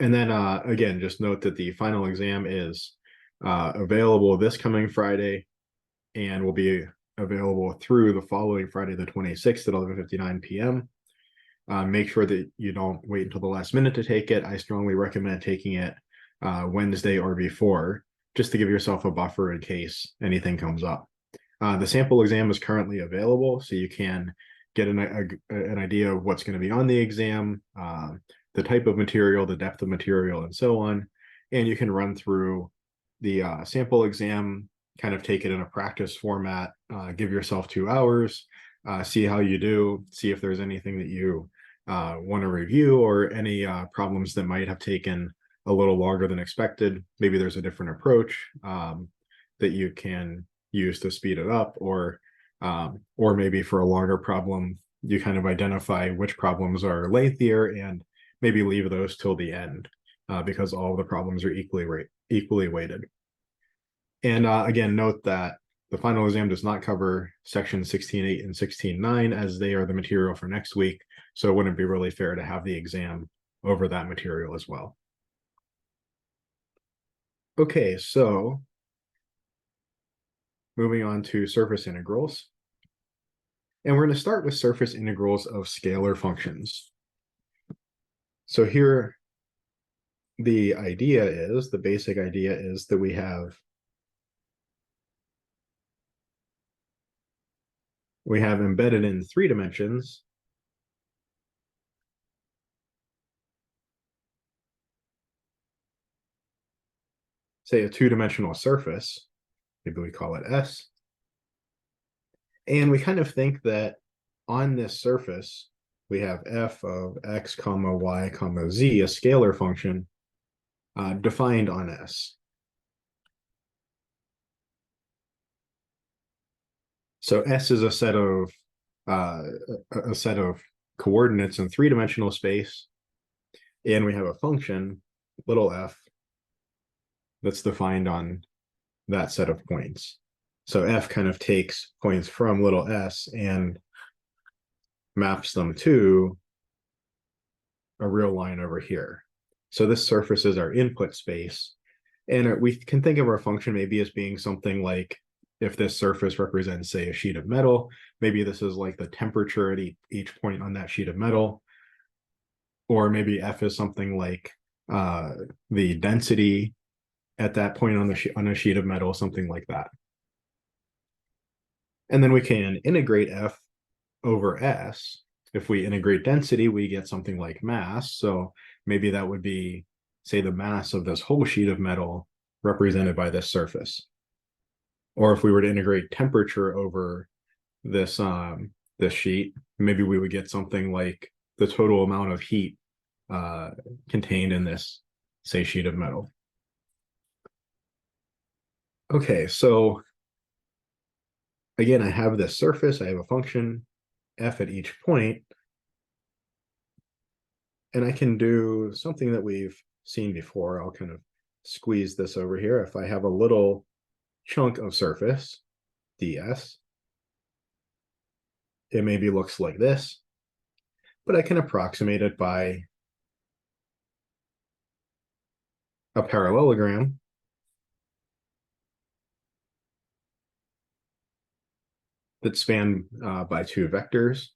And then again, just note that the final exam is available this coming Friday and will be available through the following Friday, the 26th at 11:59 p.m. Make sure that you don't wait until the last minute to take it. I strongly recommend taking it Wednesday or before, just to give yourself a buffer in case anything comes up. The sample exam is currently available, so you can get an idea of what's going to be on the exam, the type of material, the depth of material, and so on. And you can run through the sample exam, kind of take it in a practice format, give yourself 2 hours, see how you do, see if there's anything that you want to review or any problems that might have taken a little longer than expected. Maybe there's a different approach that you can use to speed it up, or maybe for a longer problem, you kind of identify which problems are lengthier and maybe leave those till the end because all of the problems are equally weighted. And again, note that the final exam does not cover section 16.8 and 16.9 as they are the material for next week. So it wouldn't be really fair to have the exam over that material as well. Okay, so moving on to surface integrals. And we're going to start with surface integrals of scalar functions. So here, the basic idea is that we have embedded in 3 dimensions say a 2-dimensional surface, maybe we call it S. And we kind of think that on this surface, we have f of x comma y comma z, a scalar function defined on S. So S is a set of coordinates in 3-dimensional space, and we have a function, little f, that's defined on that set of points. So f kind of takes points from little s and maps them to a real line over here. So this surface is our input space. And we can think of our function maybe as being something like, if this surface represents, say, a sheet of metal, maybe this is like the temperature at each point on that sheet of metal. Or maybe f is something like the density at that point on a sheet of metal, something like that. And then we can integrate f over s. If we integrate density, we get something like mass. So maybe that would be, say, the mass of this whole sheet of metal represented by this surface. Or if we were to integrate temperature over this this sheet, maybe we would get something like the total amount of heat contained in this, say, sheet of metal. Okay, so again, I have this surface, I have a function, f at each point, and I can do something that we've seen before. I'll kind of squeeze this over here. If I have a little chunk of surface, ds, it maybe looks like this, but I can approximate it by a parallelogram that's spanned by 2 vectors.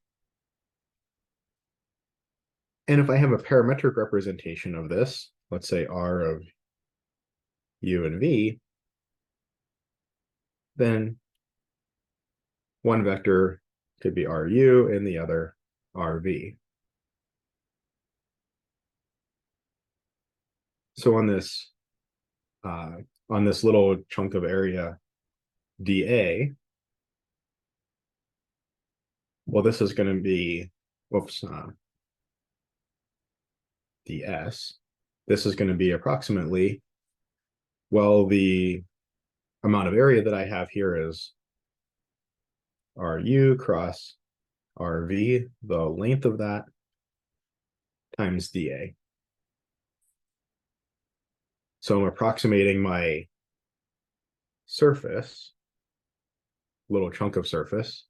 And if I have a parametric representation of this, let's say r of u and v, then one vector could be ru and the other rv. So on this little chunk of area dA, well, this is going to be, ds. This is going to be approximately, well, the amount of area that I have here is ru cross rv, the length of that, times dA. So I'm approximating my surface, little chunk of surface,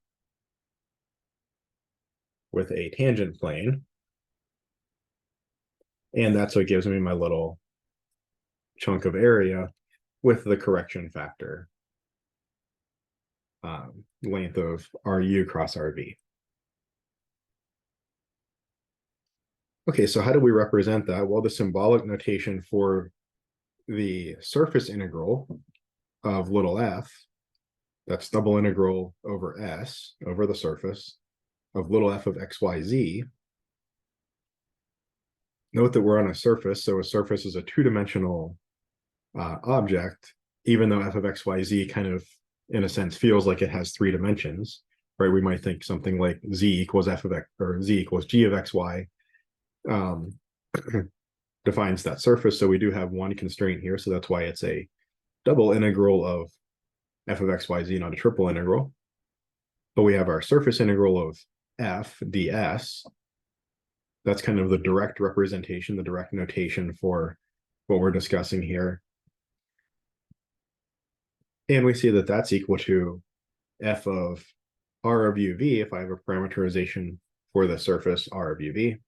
with a tangent plane. And that's what gives me my little chunk of area with the correction factor length of RU cross RV. Okay, so how do we represent that? Well, the symbolic notation for the surface integral of little f, that's double integral over S, over the surface, of little f of xyz. Note that we're on a surface, so a surface is a two-dimensional object, even though f of xyz kind of, in a sense, feels like it has three dimensions, right? We might think something like z equals f of x, or z equals g of xy, defines that surface. So we do have one constraint here, so that's why it's a double integral of f of xyz, not a triple integral. But we have our surface integral of f ds. That's kind of the direct representation, the direct notation for what we're discussing here. And we see that that's equal to f of r of uv, if I have a parameterization for the surface r of uv,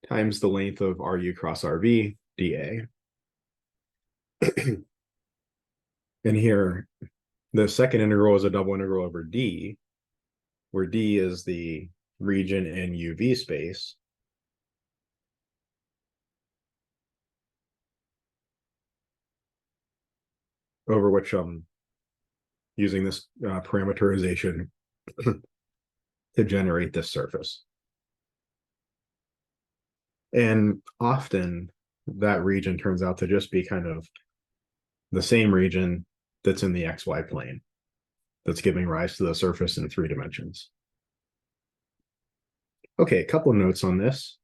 times the length of ru cross rv dA. And here, the second integral is a double integral over d, where d is the region in uv space. Over which I'm using this parameterization to generate this surface. And often that region turns out to just be kind of the same region that's in the xy plane that's giving rise to the surface in 3 dimensions. Okay, a couple of notes on this.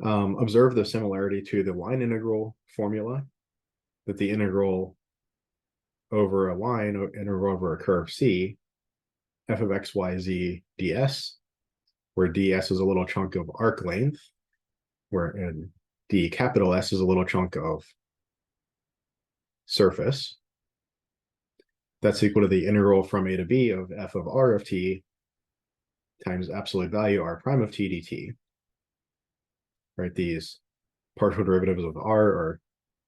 Observe the similarity to the line integral formula, that the integral over a line, integral over a curve C, f of xyz ds, where ds is a little chunk of arc length, wherein d capital S is a little chunk of surface. That's equal to the integral from a to b of f of r of t times absolute value r prime of t dt. Right, these partial derivatives of r are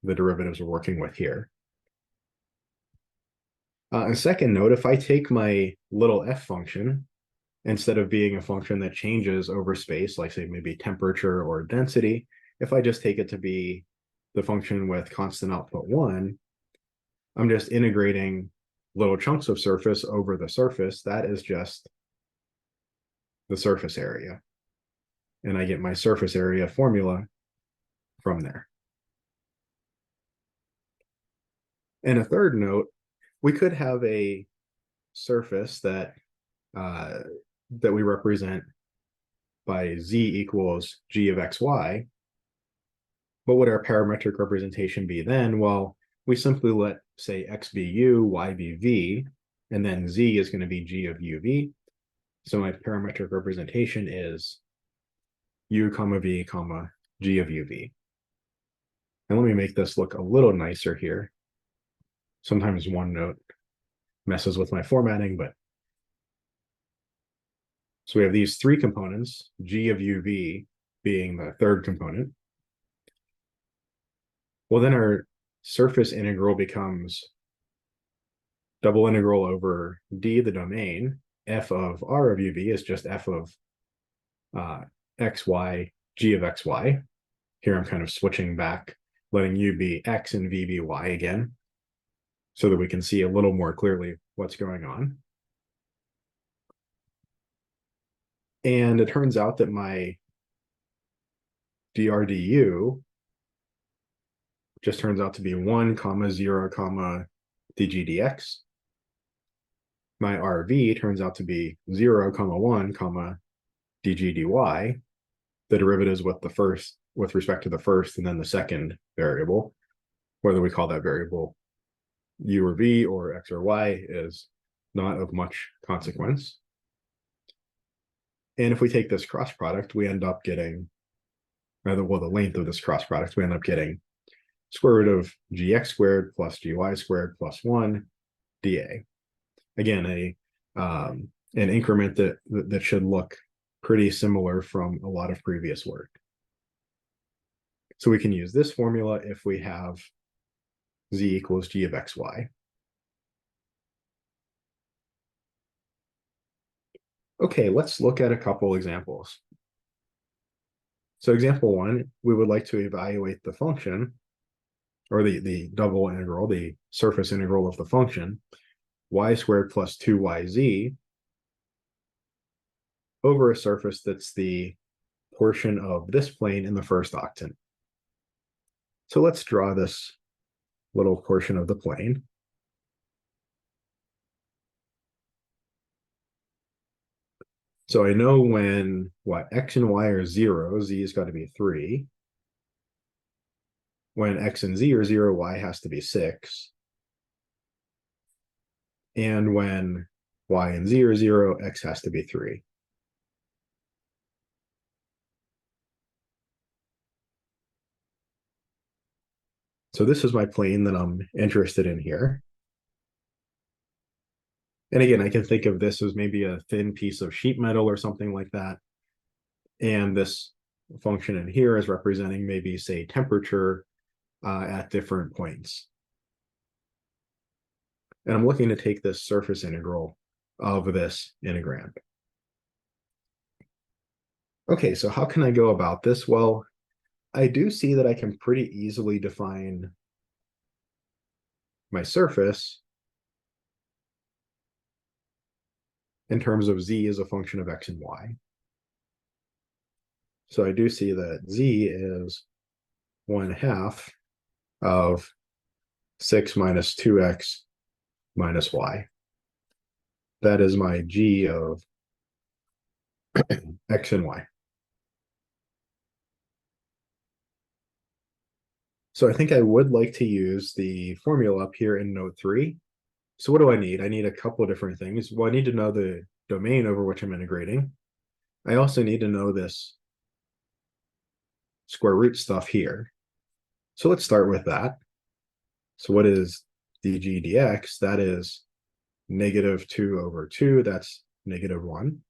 the derivatives we're working with here. A second note, if I take my little f function, instead of being a function that changes over space, like say maybe temperature or density, if I just take it to be the function with constant output 1, I'm just integrating little chunks of surface over the surface. That is just the surface area. And I get my surface area formula from there. And a third note, we could have a surface that that we represent by z equals g of xy. What would our parametric representation be then? Well, we simply let, say, x be u, y be v, and then z is going to be g of uv. So my parametric representation is u comma v comma g of uv. And let me make this look a little nicer here. Sometimes one note messes with my formatting, but so we have these 3 components, g of uv being the third component. Well, then our surface integral becomes double integral over d, the domain, f of r of uv is just f of xy, g of xy. Here I'm kind of switching back, letting u be x and v be y again, so that we can see a little more clearly what's going on. And it turns out that my dr du just turns out to be 1 comma 0 comma dg dx. My rv turns out to be 0 comma 1 comma dg dy. The derivatives with the first, with respect to the first and then the second variable, whether we call that variable u or v or x or y, is not of much consequence. And if we take this cross product, we end up getting, rather, well, the length of this cross product, we end up getting square root of gx squared plus gy squared plus 1 dA. Again, an increment that should look pretty similar from a lot of previous work. So we can use this formula if we have z equals g of xy. Okay, let's look at a couple examples. So example one, we would like to evaluate the function, or the double integral, the surface integral of the function, y squared plus 2yz over a surface that's the portion of this plane in the first octant. So let's draw this little portion of the plane. So I know when x and y are 0, z has got to be 3. When x and z are 0, y has to be 6. And when y and z are 0, x has to be 3. So this is my plane that I'm interested in here. And again, I can think of this as maybe a thin piece of sheet metal or something like that. And this function in here is representing maybe, say, temperature at different points. And I'm looking to take this surface integral of this integrand. Okay, so how can I go about this? Well, I do see that I can pretty easily define my surface in terms of z as a function of x and y. So I do see that z is 1/2 of 6 minus 2x minus y. That is my g of x and y. So I think I would like to use the formula up here in note 3. So what do I need? I need a couple of different things. Well, I need to know the domain over which I'm integrating. I also need to know this square root stuff here. So let's start with that. So what is dg dx? That is -2 over 2. That's -1.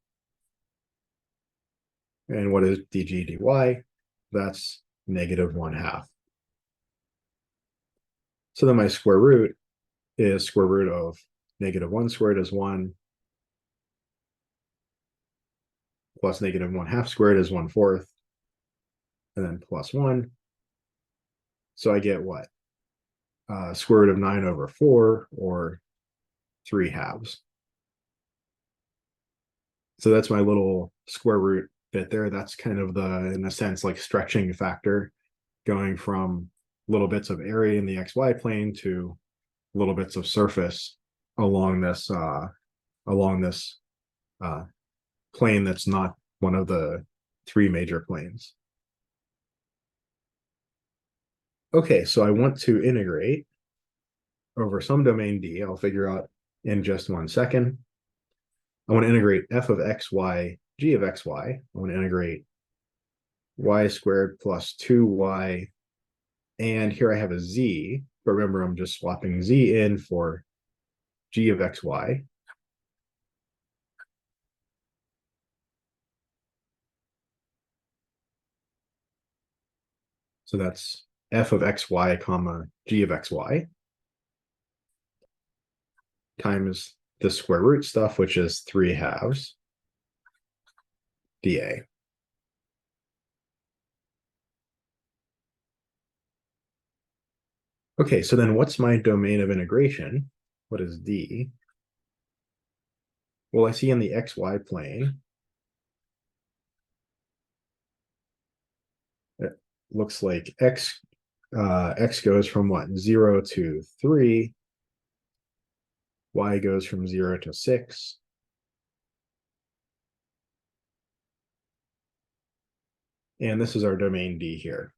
And what is dg dy? That's -1/2. So then my square root is square root of -1 squared is 1, plus -1/2 squared is 1/4, and then plus 1. So I get what? Square root of 9 over 4, or 3/2. So that's my little square root bit there. That's kind of the, in a sense, like stretching factor, going from little bits of area in the xy plane to little bits of surface along this uh, plane that's not one of the 3 major planes. Okay, so I want to integrate over some domain D. I'll figure out in just 1 second. I want to integrate f of xy, g of xy. I want to integrate y squared plus 2y. And here I have a z. But remember, I'm just swapping z in for g of xy. So that's f of xy comma g of xy times the square root stuff, which is 3/2 dA. Okay, so then what's my domain of integration? What is D? Well, I see in the xy plane, it looks like x goes from what? 0 to 3. Y goes from 0 to 6. And this is our domain D here.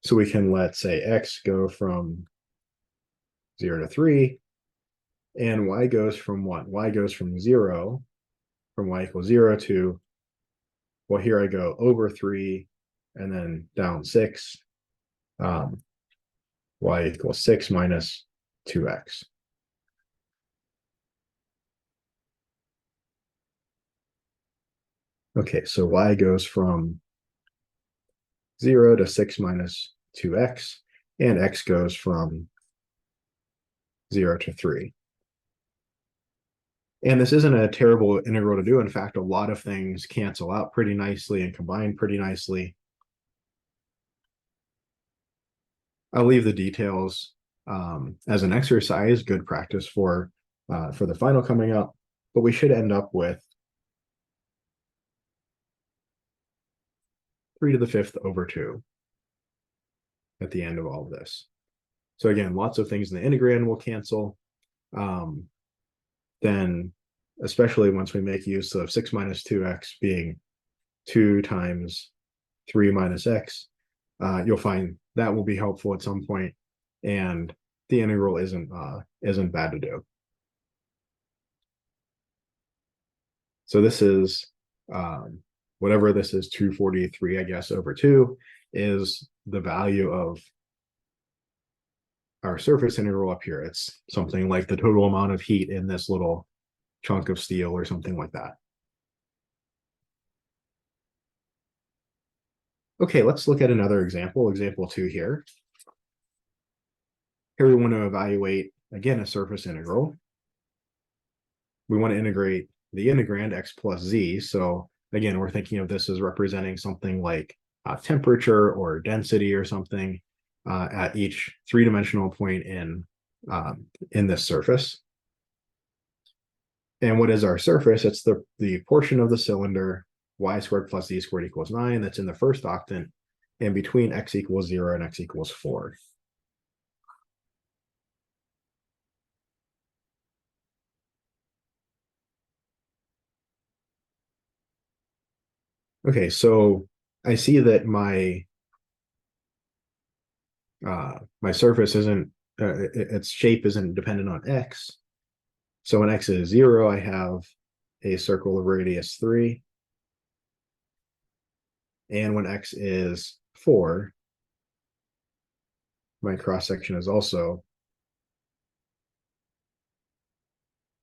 So we can let, say, x go from 0 to 3, and y goes from what? Y goes from 0, from y equals 0 to, well, here I go over 3, and then down 6. Y equals 6 minus 2x. Okay, so y goes from 0 to 6 minus 2x, and x goes from 0 to 3. And this isn't a terrible integral to do. In fact, a lot of things cancel out pretty nicely and combine pretty nicely. I'll leave the details as an exercise, good practice for the final coming up, but we should end up with 3 to the 5th over 2 at the end of all of this. So again, lots of things in the integrand will cancel. Then, especially once we make use of 6 minus 2x being 2 times 3 minus x, you'll find that will be helpful at some point, and the integral isn't bad to do. So this is whatever this is, 243, I guess, over 2 is the value of our surface integral up here. It's something like the total amount of heat in this little chunk of steel or something like that. Okay, let's look at another example, example 2 here. Here we want to evaluate, again, a surface integral. We want to integrate the integrand x plus z. So again, we're thinking of this as representing something like temperature or density or something at each three-dimensional point in this surface. And what is our surface? It's the portion of the cylinder y squared plus z squared equals 9 that's in the first octant, and between x equals 0 and x equals 4. Okay, so I see that my surface isn't, its shape isn't dependent on x. So when x is 0, I have a circle of radius 3. And when x is 4, my cross section is also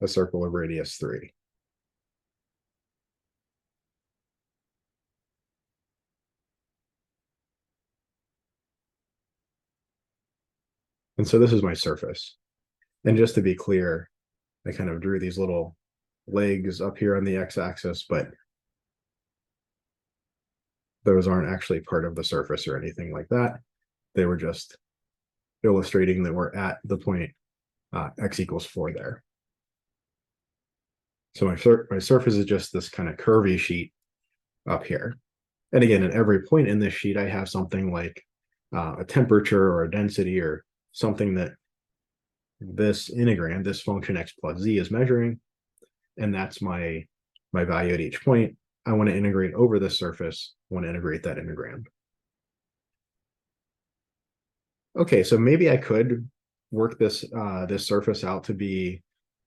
a circle of radius 3. And so this is my surface. And just to be clear, I kind of drew these little legs up here on the x-axis, but those aren't actually part of the surface or anything like that. They were just illustrating that we're at the point x equals 4 there. So my surface is just this kind of curvy sheet up here. And again, at every point in this sheet, I have something like a temperature or a density or something that this integrand, this function x plus z is measuring. And that's my value at each point. I want to integrate over this surface, I want to integrate that integrand. Okay, so maybe I could work this this surface out to be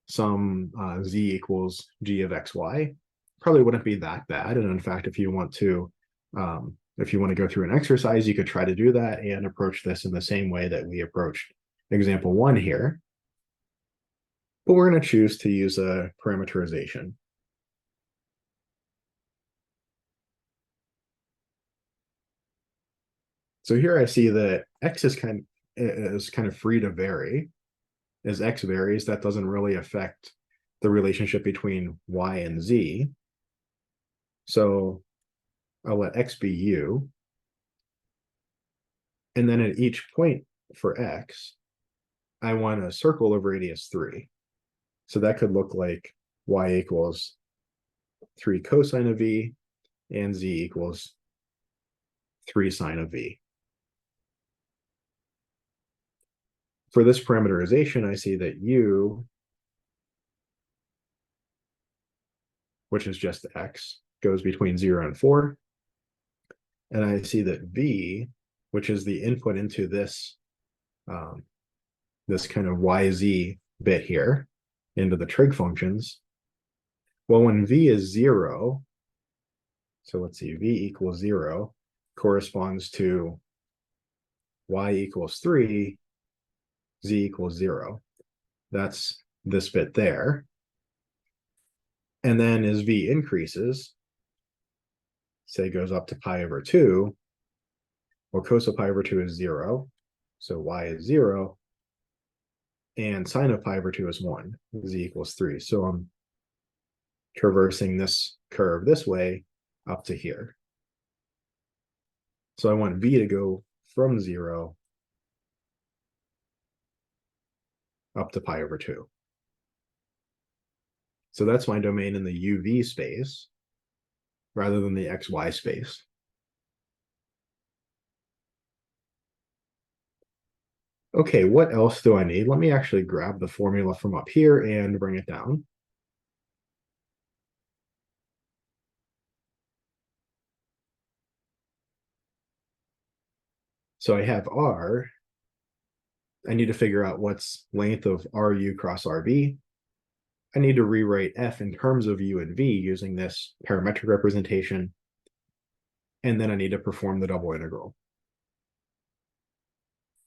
some z equals g of xy. Probably wouldn't be that bad. And in fact, if you want to go through an exercise, you could try to do that and approach this in the same way that we approached example 1 here. But we're going to choose to use a parameterization. So here I see that x is kind of free to vary. As x varies, that doesn't really affect the relationship between y and z. So I'll let x be u. And then at each point for x, I want a circle of radius 3. So that could look like y equals 3 cosine of v and z equals 3 sine of v. For this parameterization, I see that u, which is just x, goes between 0 and 4. And I see that v, which is the input into this, this kind of yz bit here, into the trig functions. Well, when v is 0, so let's see, v equals 0 corresponds to y equals 3, z equals 0. That's this bit there. And then as v increases, say goes up to pi over 2, Well, cos of pi over 2 is 0. So y is 0. And sine of pi over 2 is 1. Z equals 3. So I'm traversing this curve this way up to here. So I want v to go from 0 up to pi over 2. So that's my domain in the UV space rather than the XY space. Okay, what else do I need? Let me actually grab the formula from up here and bring it down. So I have R. I need to figure out what's length of RU cross RV. I need to rewrite F in terms of U and V using this parametric representation. And then I need to perform the double integral.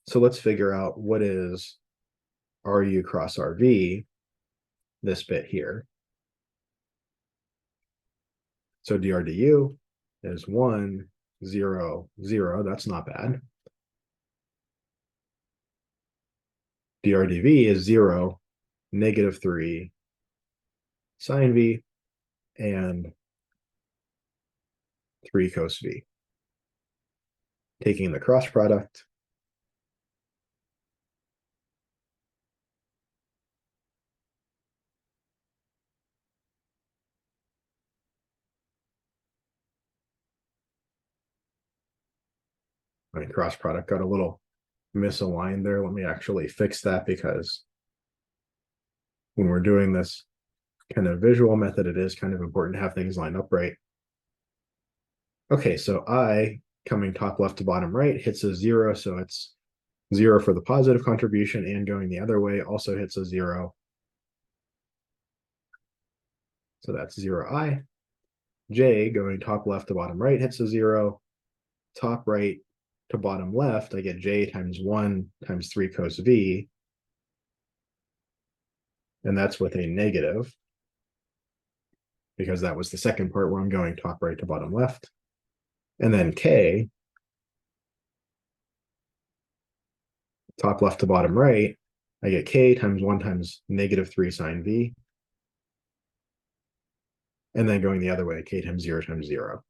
So let's figure out what is RU cross RV, this bit here. So dr du is 1, 0, 0. That's not bad. Dr dv is 0, -3 sine v, and 3 cos v. Taking the cross product, my cross product got a little misaligned there. Let me actually fix that, because when we're doing this kind of visual method, it is kind of important to have things lined up right. Okay, so I, coming top left to bottom right, hits a 0, so it's 0 for the positive contribution, and going the other way also hits a 0. So that's 0i. J, going top left to bottom right, hits a 0. Top right to bottom left, I get j times 1 times 3 cos v. And that's with a negative, because that was the second part where I'm going top right to bottom left. And then k, top left to bottom right, I get k times 1 times -3 sine v. And then going the other way, k times 0 times 0.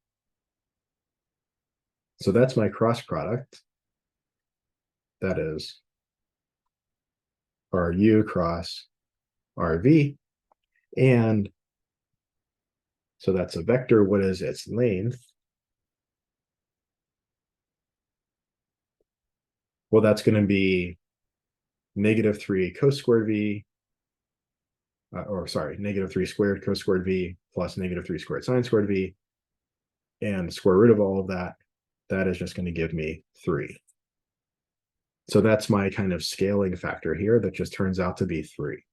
So that's my cross product. That is RU cross RV. And so that's a vector. What is its length? Well, that's going to be -3 cos squared v, -3 squared cos squared v plus -3 squared sine squared v. And square root of all of that, that is just going to give me 3. So that's my kind of scaling factor here that just turns out to be 3.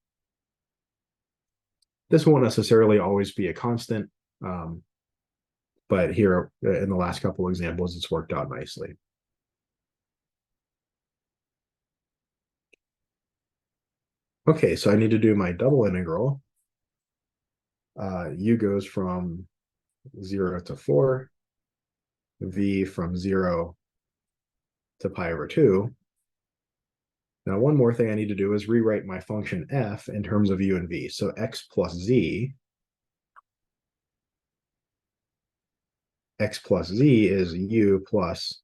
This won't necessarily always be a constant, but here in the last couple examples, it's worked out nicely. Okay, so I need to do my double integral. U goes from 0 to 4, v from 0 to pi over 2. Now, one more thing I need to do is rewrite my function f in terms of u and v. So x plus z is u plus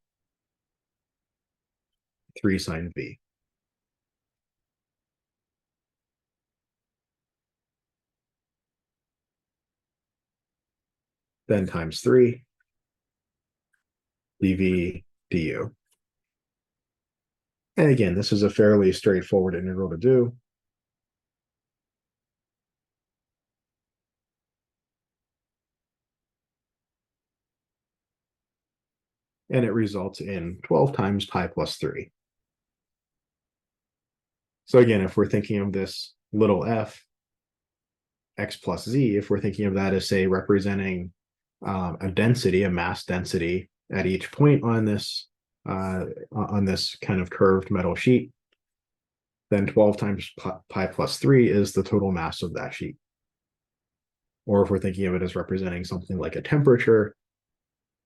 3 sine v. Then times 3 dv du. And again, this is a fairly straightforward integral to do. And it results in 12 times pi plus 3. So again, if we're thinking of this little f, x plus z, if we're thinking of that as, say, representing a density, a mass density at each point on this kind of curved metal sheet, then 12 times pi plus 3 is the total mass of that sheet. Or if we're thinking of it as representing something like a temperature,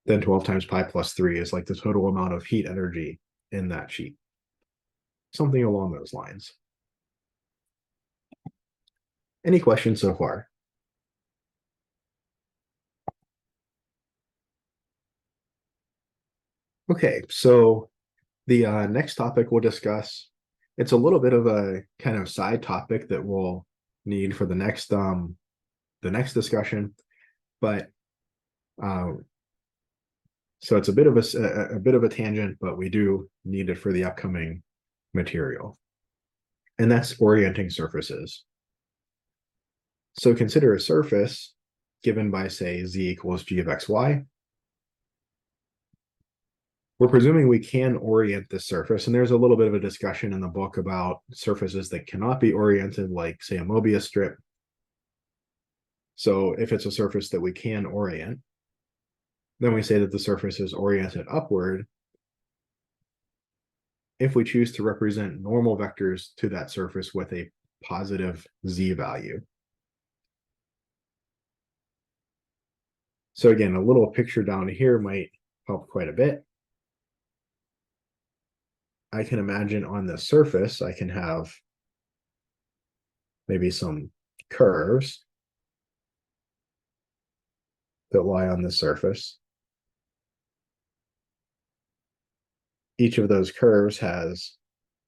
then 12 times pi plus 3 is like the total amount of heat energy in that sheet. Something along those lines. Any questions so far? Okay, so the next topic we'll discuss, it's a little bit of a kind of side topic that we'll need for the next discussion, but so it's a bit of a bit of a tangent, but we do need it for the upcoming material, and that's orienting surfaces. So consider a surface given by, say, z equals g of xy. We're presuming we can orient this surface, and there's a little bit of a discussion in the book about surfaces that cannot be oriented, like, say, a Mobius strip. So if it's a surface that we can orient, then we say that the surface is oriented upward if we choose to represent normal vectors to that surface with a positive z value. So again, a little picture down here might help quite a bit. I can imagine on the surface, I can have maybe some curves that lie on the surface. Each of those curves has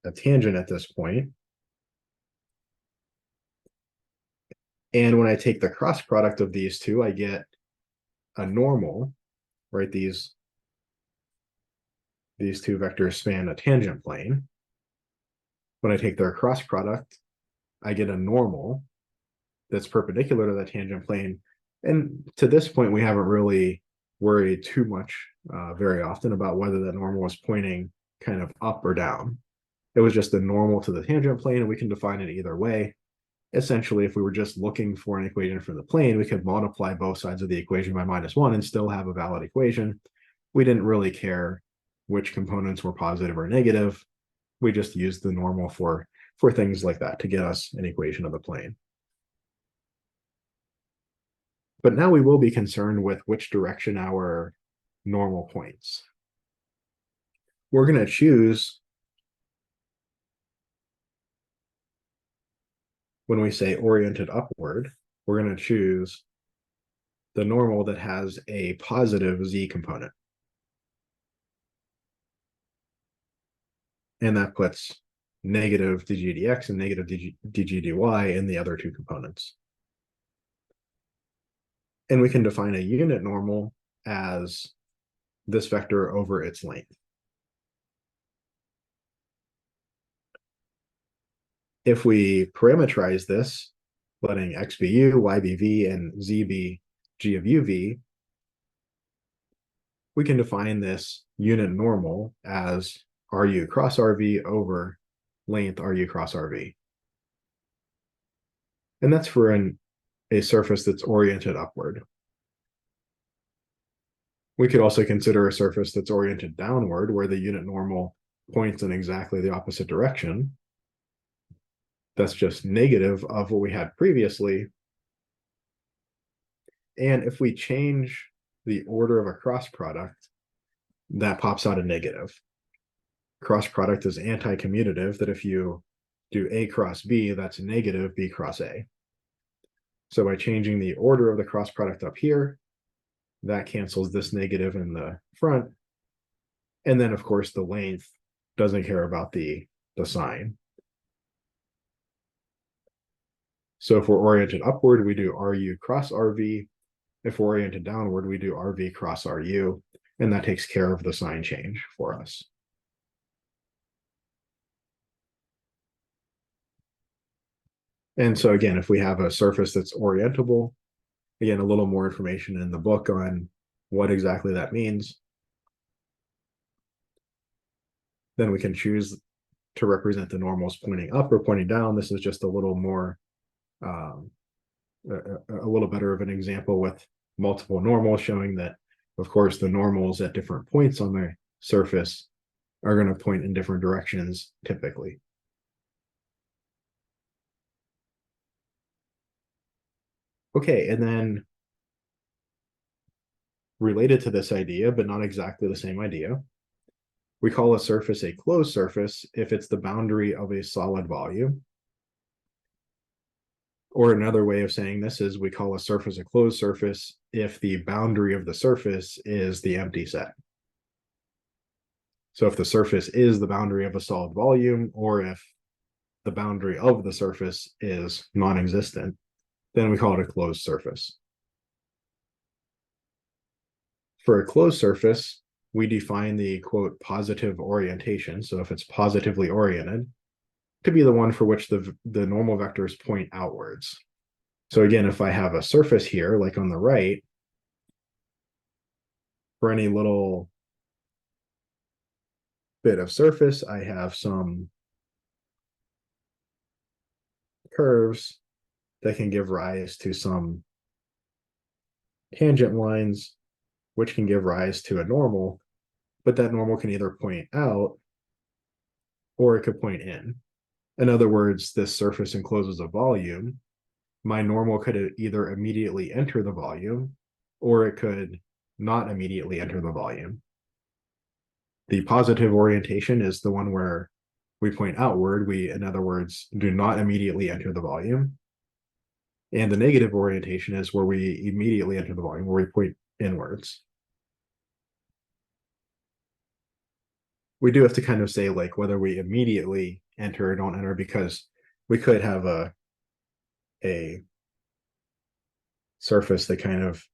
a tangent at this point. And when I take the cross product of these two, I get a normal, right? These two vectors span a tangent plane. When I take their cross product, I get a normal that's perpendicular to the tangent plane. And to this point, we haven't really worried too much very often about whether that normal was pointing kind of up or down. It was just the normal to the tangent plane, and we can define it either way. Essentially, if we were just looking for an equation for the plane, we could multiply both sides of the equation by -1 and still have a valid equation. We didn't really care which components were positive or negative. We just used the normal for things like that to get us an equation of the plane. But now we will be concerned with which direction our normal points. We're going to choose, when we say oriented upward, we're going to choose the normal that has a positive z component. And that puts negative dg dx and negative dg dy in the other two components. And we can define a unit normal as this vector over its length. If we parameterize this, letting x be u, y be v, and z be g of uv, we can define this unit normal as ru cross rv over length ru cross rv. And that's for a surface that's oriented upward. We could also consider a surface that's oriented downward, where the unit normal points in exactly the opposite direction. That's just negative of what we had previously. And if we change the order of a cross product, that pops out a negative. Cross product is anti-commutative, that if you do A cross B, that's negative B cross A. So by changing the order of the cross product up here, that cancels this negative in the front. And then, of course, the length doesn't care about the sign. So if we're oriented upward, we do RU cross RV. If we're oriented downward, we do RV cross RU, and that takes care of the sign change for us. And so again, if we have a surface that's orientable, again, a little more information in the book on what exactly that means. Then we can choose to represent the normals pointing up or pointing down. This is just a little more, a little better of an example with multiple normals, showing that, of course, the normals at different points on the surface are going to point in different directions typically. Okay, and then related to this idea, but not exactly the same idea. We call a surface a closed surface if it's the boundary of a solid volume. Or another way of saying this is we call a surface a closed surface if the boundary of the surface is the empty set. So if the surface is the boundary of a solid volume, or if the boundary of the surface is non-existent, then we call it a closed surface. For a closed surface, we define the quote positive orientation. So if it's positively oriented, to be the one for which the normal vectors point outwards. So again, if I have a surface here, like on the right, for any little bit of surface, I have some curves that can give rise to some tangent lines, which can give rise to a normal, but that normal can either point out or it could point in. In other words, this surface encloses a volume. My normal could either immediately enter the volume or it could not immediately enter the volume. The positive orientation is the one where we point outward. We, in other words, do not immediately enter the volume. And the negative orientation is where we immediately enter the volume, where we point inwards. We do have to kind of say like whether we immediately enter or don't enter, because we could have a surface that kind of,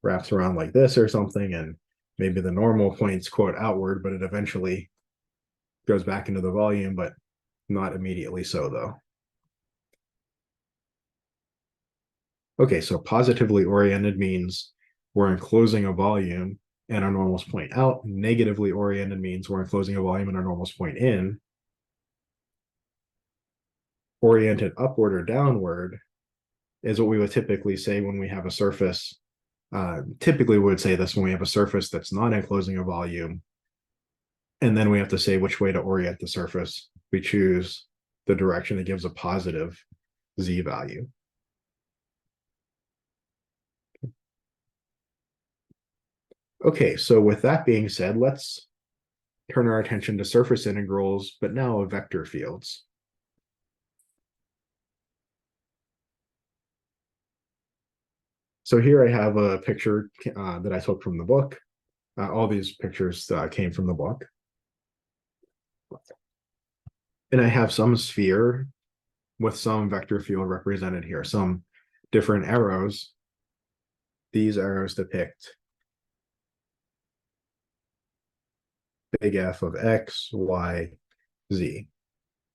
wraps around like this or something, and maybe the normal points quote outward, but it eventually goes back into the volume, but not immediately so though. Okay, so positively oriented means we're enclosing a volume and our normals point out. Negatively oriented means we're enclosing a volume and our normals point in. Oriented upward or downward is what we would typically say when we have a surface. Typically, we would say this when we have a surface that's not enclosing a volume. And then we have to say which way to orient the surface. We choose the direction that gives a positive z value. Okay, so with that being said, let's turn our attention to surface integrals, but now of vector fields. So here I have a picture that I took from the book. All these pictures came from the book. And I have some sphere with some vector field represented here, some different arrows. These arrows depict big F of X, Y, Z.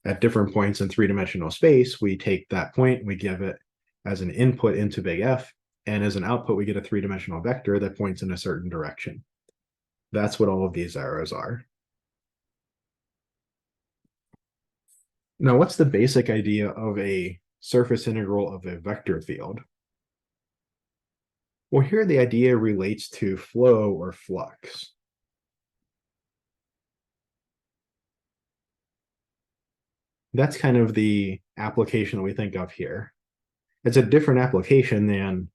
At different points in three-dimensional space, we take that point, we give it as an input into big F, and as an output, we get a three-dimensional vector that points in a certain direction. That's what all of these arrows are. Now, what's the basic idea of a surface integral of a vector field? Well, here the idea relates to flow or flux. That's kind of the application that we think of here. It's a different application than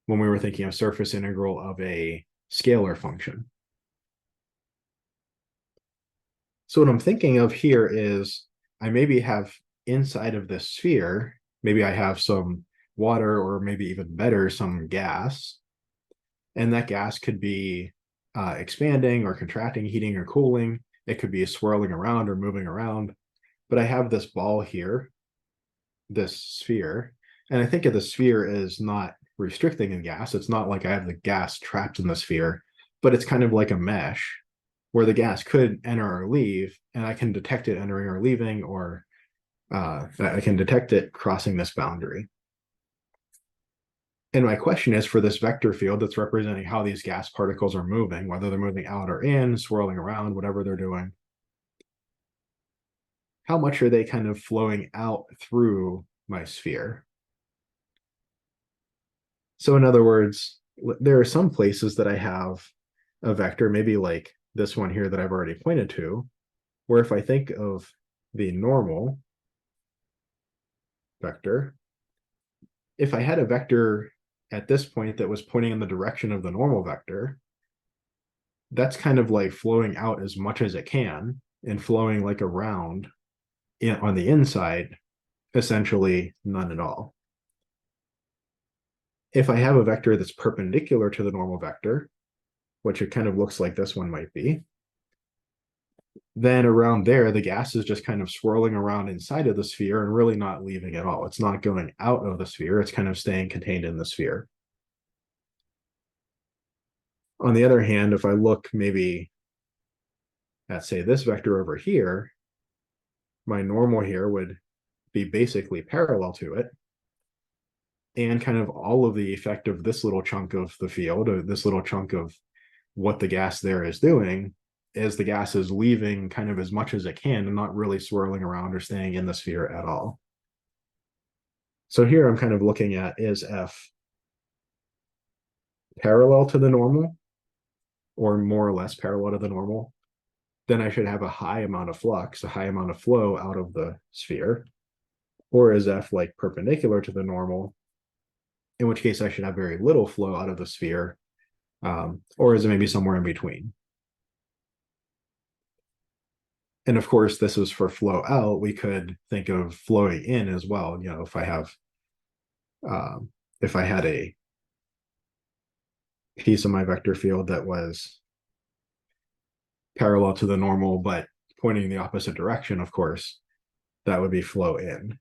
when we were thinking of surface integral of a scalar function. So what I'm thinking of here is I maybe have inside of this sphere, maybe I have some water, or maybe even better, some gas. And that gas could be expanding or contracting, heating or cooling. It could be swirling around or moving around. But I have this ball here, this sphere, and I think of the sphere as not restricting the gas. It's not like I have the gas trapped in the sphere, but it's kind of like a mesh where the gas could enter or leave, and I can detect it entering or leaving, or I can detect it crossing this boundary. And my question is, for this vector field that's representing how these gas particles are moving, whether they're moving out or in, swirling around, whatever they're doing, how much are they kind of flowing out through my sphere? So in other words, there are some places that I have a vector, maybe like this one here that I've already pointed to, where if I think of the normal vector, if I had a vector at this point that was pointing in the direction of the normal vector, that's kind of like flowing out as much as it can and flowing like around on the inside, essentially none at all. If I have a vector that's perpendicular to the normal vector, which it kind of looks like this one might be, then around there, the gas is just kind of swirling around inside of the sphere and really not leaving at all. It's not going out of the sphere. It's kind of staying contained in the sphere. On the other hand, if I look maybe at, say, this vector over here, my normal here would be basically parallel to it. And kind of all of the effect of this little chunk of the field, or this little chunk of what the gas there is doing, is the gas is leaving kind of as much as it can and not really swirling around or staying in the sphere at all. So here I'm kind of looking at, is F parallel to the normal or more or less parallel to the normal? Then I should have a high amount of flux, a high amount of flow out of the sphere. Or is F like perpendicular to the normal, in which case I should have very little flow out of the sphere, or is it maybe somewhere in between? And of course, this is for flow out. We could think of flowing in as well. You know, if I had a piece of my vector field that was parallel to the normal, but pointing in the opposite direction, of course, that would be flow in.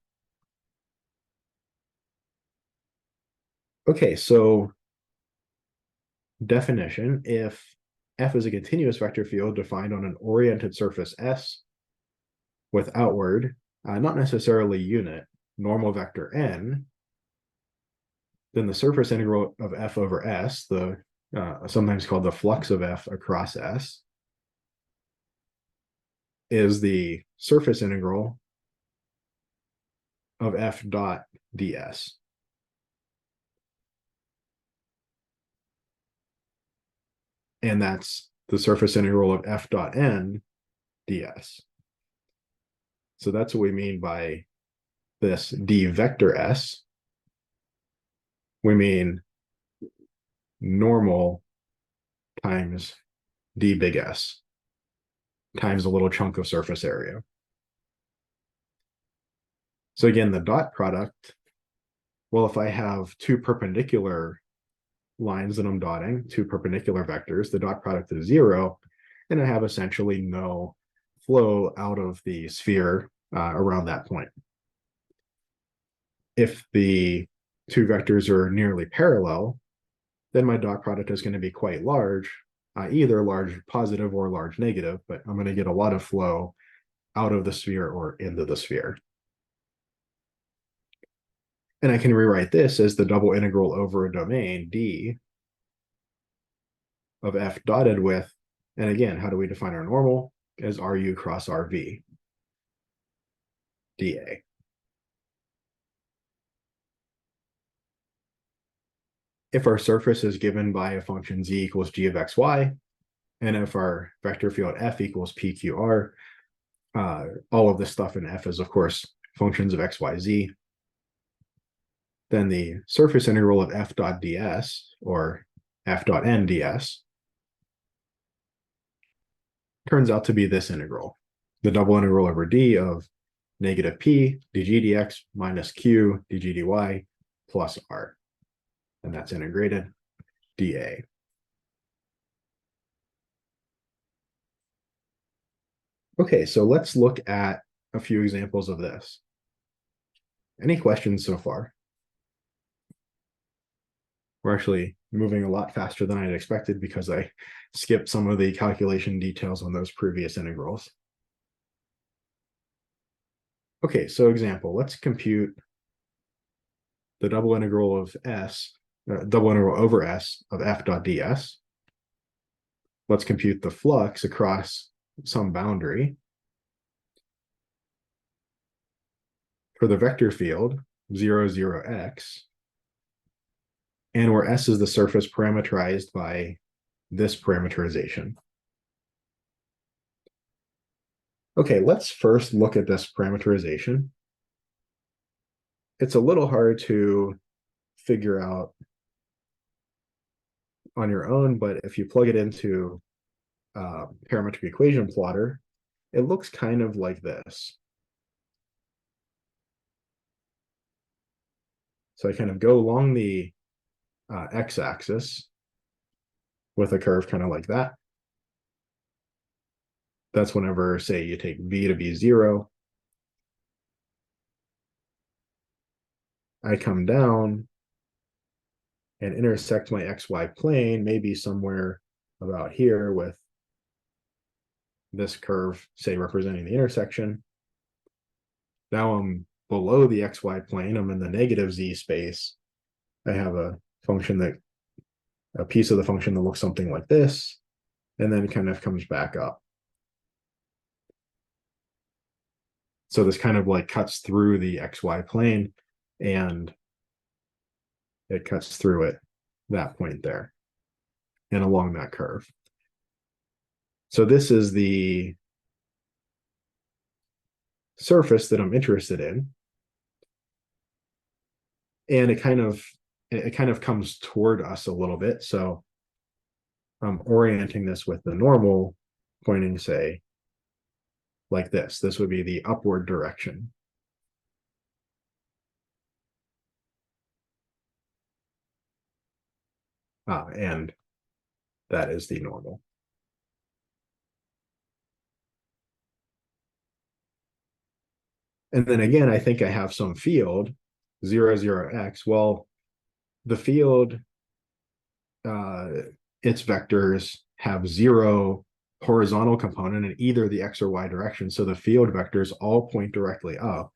Okay, so definition, if F is a continuous vector field defined on an oriented surface S with outward, not necessarily unit, normal vector n, then the surface integral of F over S, the sometimes called the flux of F across S, is the surface integral of F dot ds. And that's the surface integral of F dot n ds. So that's what we mean by this d vector S. We mean normal times d big S times a little chunk of surface area. So again, the dot product, well, if I have two perpendicular lines that I'm dotting, two perpendicular vectors, the dot product is 0, and I have essentially no flow out of the sphere around that point. If the two vectors are nearly parallel, then my dot product is going to be quite large, either large positive or large negative, but I'm going to get a lot of flow out of the sphere or into the sphere. And I can rewrite this as the double integral over a domain d of F dotted with, and again, how do we define our normal? As RU cross RV dA. If our surface is given by a function z equals g of xy, and if our vector field F equals PQR, all of this stuff in F is, of course, functions of x, y, z, then the surface integral of F dot ds, or F dot n ds, turns out to be this integral, the double integral over d of negative p dg dx minus q dg dy plus r. And that's integrated dA. Okay, so let's look at a few examples of this. Any questions so far? We're actually moving a lot faster than I had expected because I skipped some of the calculation details on those previous integrals. Okay, so example, let's compute the double integral of S, double integral over S of F dot ds. Let's compute the flux across some boundary for the vector field 0, 0, x, and where S is the surface parameterized by this parameterization. Okay, let's first look at this parameterization. It's a little hard to figure out on your own, but if you plug it into parametric equation plotter, it looks kind of like this. So I kind of go along the x-axis with a curve kind of like that. That's whenever, say, you take v to be 0. I come down and intersect my xy plane, maybe somewhere about here with this curve, say, representing the intersection. Now I'm below the xy plane. I'm in the negative z space. I have a function that, a piece of the function that looks something like this, and then kind of comes back up. So this kind of like cuts through the xy plane, and it cuts through it, that point there, and along that curve. So this is the surface that I'm interested in. And it kind of comes toward us a little bit. So I'm orienting this with the normal pointing, say, like this. This would be the upward direction. And that is the normal. And then again, I think I have some field, 0, 0, x. Well, the field, its vectors have 0 horizontal component in either the x or y direction. So the field vectors all point directly up.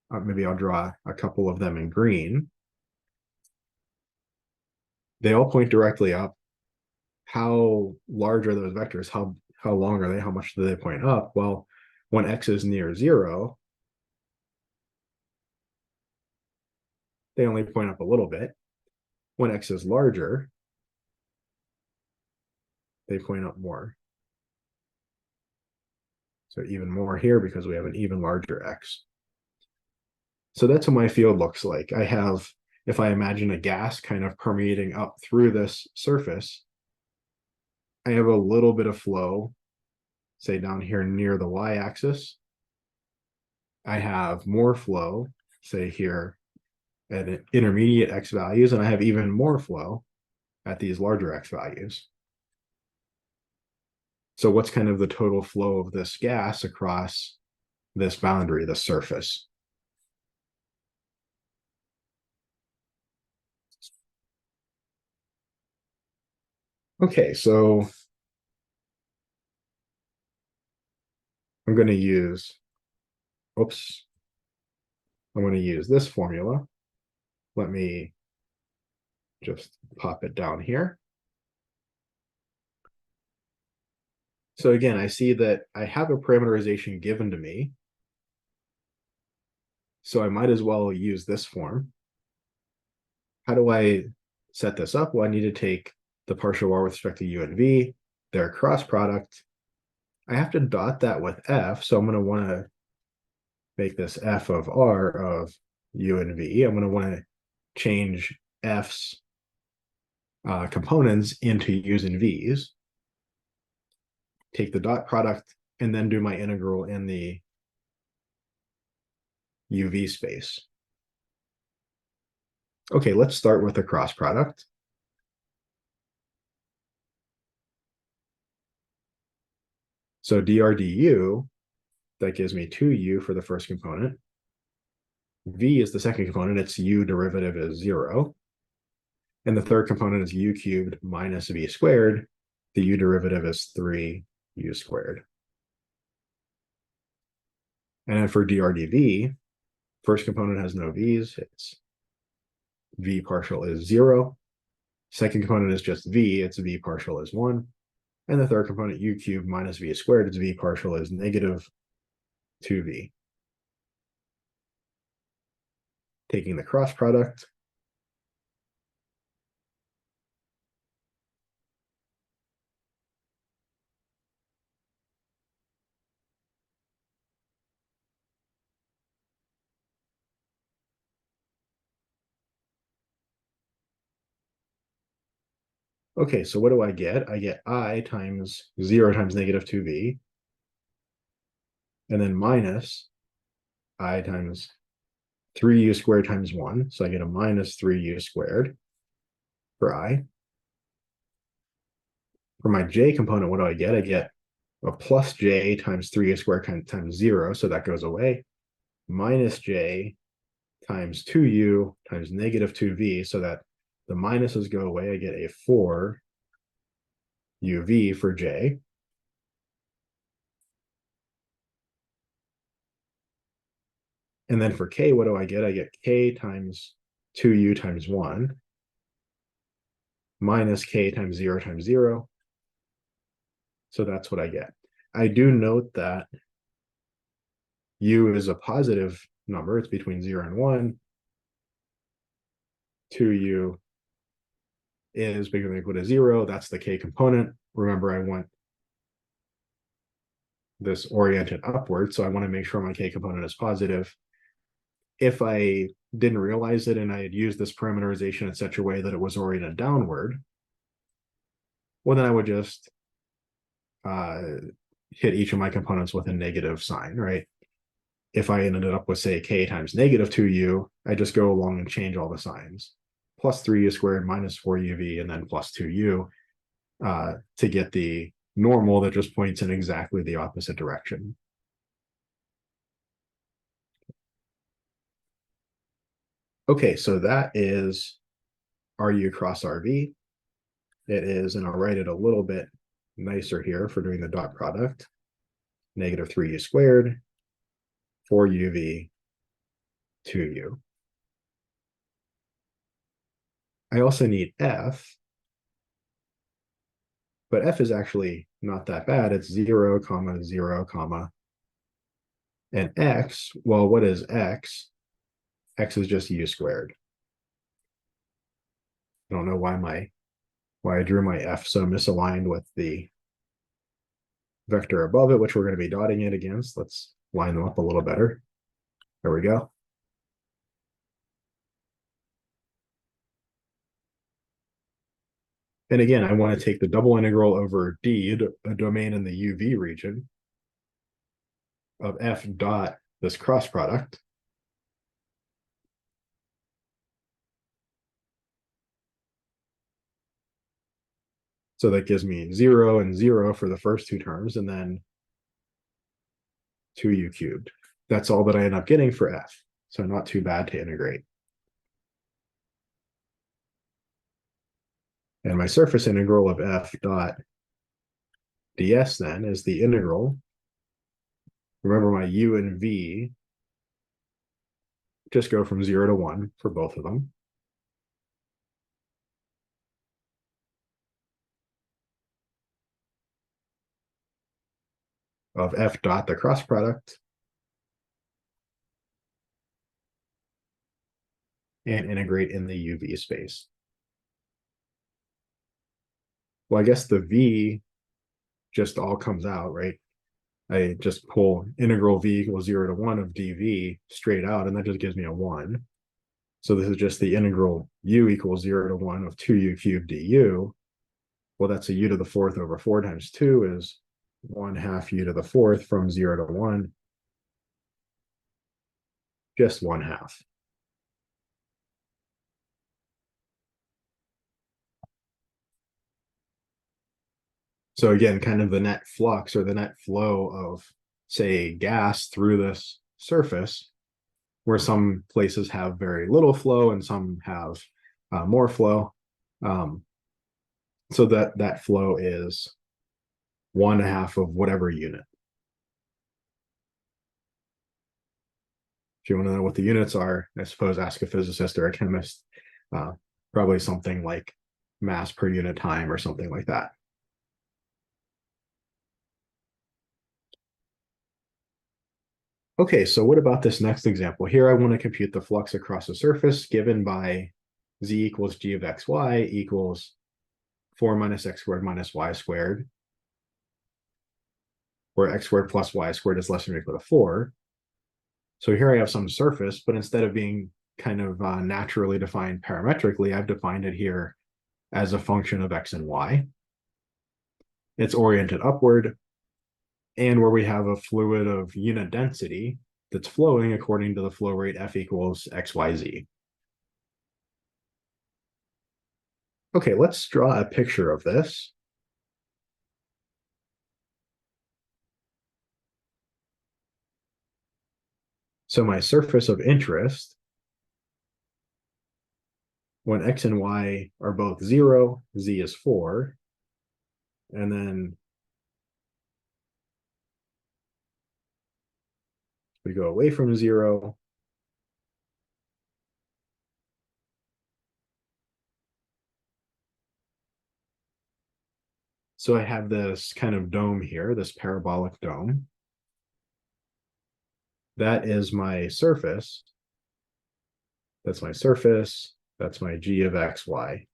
Maybe I'll draw a couple of them in green. They all point directly up. How large are those vectors? How long are they? How much do they point up? Well, when x is near 0, they only point up a little bit. When x is larger, they point up more. So even more here because we have an even larger x. So that's what my field looks like. I have, if I imagine a gas kind of permeating up through this surface, I have a little bit of flow, say down here near the y-axis. I have more flow, say here at intermediate x values, and I have even more flow at these larger x values. So what's kind of the total flow of this gas across this boundary, the surface? Okay, so I'm going to use, oops, I'm going to use this formula. Let me just pop it down here. So again, I see that I have a parameterization given to me. So I might as well use this form. How do I set this up? Well, I need to take the partial r with respect to u and v, their cross product. I have to dot that with f, so I'm going to want to make this f of r of u and v. I'm going to want to change f's components into u's and v's. Take the dot product and then do my integral in the uv space. Okay, let's start with the cross product. So dr du, that gives me 2u for the first component. V is the second component, its u derivative is 0. And the third component is u cubed minus v squared. The u derivative is 3u squared. And then for dr dv, first component has no v's, its v partial is 0. Second component is just v, its v partial is 1. And the third component, u cubed minus v squared, its v partial is negative 2v. Taking the cross product, Okay, so what do I get? I get I times 0 times negative 2v, and then minus I times 3u squared times 1. So I get a minus 3u squared for I. For my j component, what do I get? I get a plus j times 3u squared times 0, so that goes away, minus j times 2u times negative 2v, so that the minuses go away. I get a 4 uv for j. And then for k, what do I get? I get k times 2u times 1 minus k times 0. So that's what I get. I do note that u is a positive number. It's between 0 and 1. 2u is bigger than or equal to 0. That's the k component. Remember, I want this oriented upward, so I want to make sure my k component is positive. If I didn't realize it and I had used this parameterization in such a way that it was oriented downward, well, then I would just hit each of my components with a negative sign, right? If I ended up with, say, k times negative 2u, I just go along and change all the signs. Plus 3u squared minus 4uv, and then plus 2u to get the normal that just points in exactly the opposite direction. Okay, so that is RU cross RV. It is, and I'll write it a little bit nicer here for doing the dot product, negative 3u squared, 4uv, 2u. I also need f, but f is actually not that bad. It's 0, 0, and x, well, what is x? X is just u squared. I don't know why I drew my f so misaligned with the vector above it, which we're going to be dotting it against. Let's line them up a little better. There we go. And again, I want to take the double integral over d, a domain in the UV region, of f dot this cross product. So that gives me 0 and 0 for the first two terms, and then 2u cubed. That's all that I end up getting for f. So not too bad to integrate. And my surface integral of f dot ds then is the integral. Remember, my u and v just go from 0 to 1 for both of them. Of f dot the cross product and integrate in the UV space. Well, I guess the v just all comes out, right? I just pull integral v equals 0 to 1 of dv straight out, and that just gives me a 1. So this is just the integral u equals 0 to 1 of 2u cubed du. Well, that's a u to the fourth over 4 times 2 is 1/2 u to the fourth from 0 to 1. Just 1/2. So again, kind of the net flux or the net flow of, say, gas through this surface, where some places have very little flow and some have more flow. So that flow is 1/2 of whatever unit. If you want to know what the units are, I suppose ask a physicist or a chemist. Probably something like mass per unit time or something like that. Okay, so what about this next example? Here I want to compute the flux across a surface given by z equals g of xy equals 4 minus x squared minus y squared, where x squared plus y squared is less than or equal to 4. So here I have some surface, but instead of being kind of naturally defined parametrically, I've defined it here as a function of x and y. It's oriented upward, and where we have a fluid of unit density that's flowing according to the flow rate F equals XYZ. Okay, let's draw a picture of this. So my surface of interest, when x and y are both 0, z is 4, and then we go away from 0, so I have this kind of dome here, this parabolic dome. That is my surface. That's my surface. That's my g of x, y.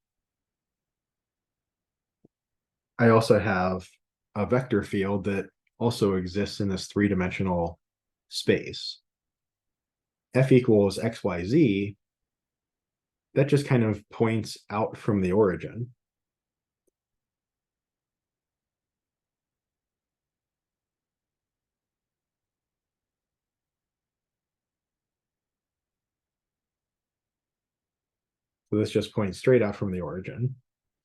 I also have a vector field that also exists in this three-dimensional space. F equals xyz, that just kind of points out from the origin. So this just points straight out from the origin.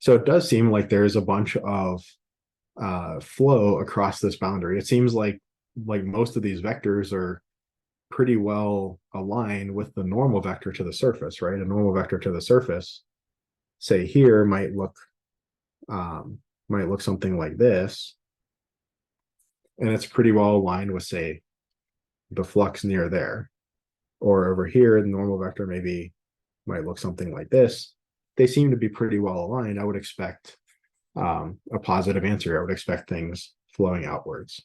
So it does seem like there's a bunch of flow across this boundary. It seems like most of these vectors are pretty well aligned with the normal vector to the surface, right? A normal vector to the surface, say here, might look something like this, and it's pretty well aligned with, say, the flux near there. Or over here, the normal vector might look something like this. They seem to be pretty well aligned. I would expect a positive answer. I would expect things flowing outwards.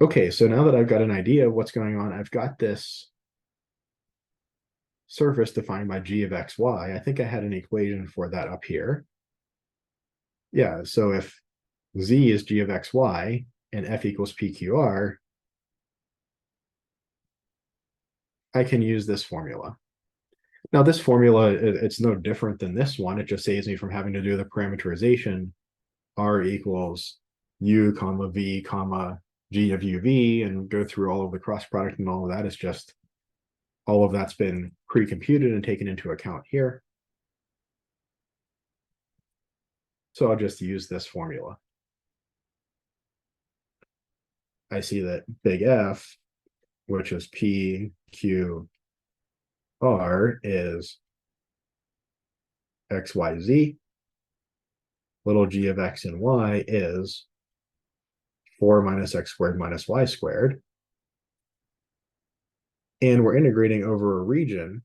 Okay, so now that I've got an idea of what's going on, I've got this surface defined by g of x, y. I think I had an equation for that up here. Yeah, so if z is g of x, y, and f equals pqr, I can use this formula. Now, this formula, it's no different than this one. It just saves me from having to do the parameterization. R equals u comma v comma g of uv and go through all of the cross product and all of that. It's just all of that's been pre-computed and taken into account here. So I'll just use this formula. I see that big F, which is P, Q, R, is X, Y, Z. Little g of X and Y is 4 minus X squared minus Y squared. And we're integrating over a region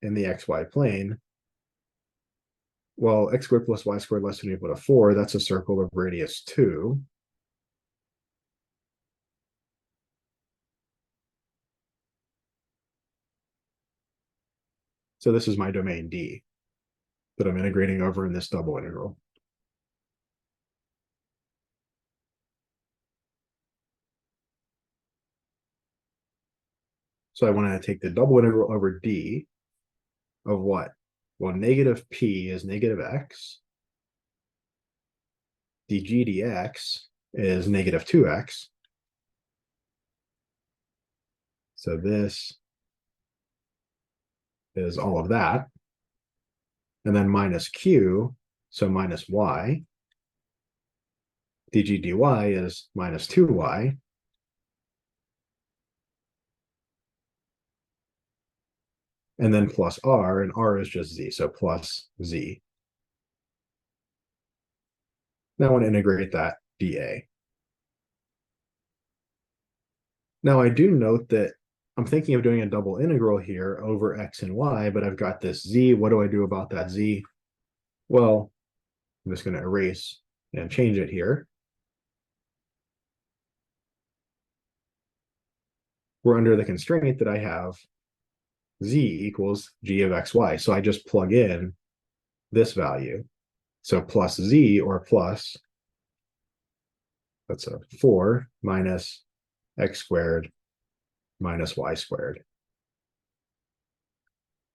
in the XY plane. Well, X squared plus Y squared less than or equal to 4, that's a circle of radius 2. So this is my domain D that I'm integrating over in this double integral. So I want to take the double integral over D of what? Well, negative P is negative X. dg dx is negative 2x. So this is all of that. And then minus q, so minus y. dg dy is minus 2y. And then plus r, and r is just z, so plus z. Now I want to integrate that dA. Now I do note that I'm thinking of doing a double integral here over x and y, but I've got this z. What do I do about that z? Well, I'm just going to erase and change it here. We're under the constraint that I have z equals g of xy. So I just plug in this value. So plus z, or plus, that's a 4 minus x squared minus y squared.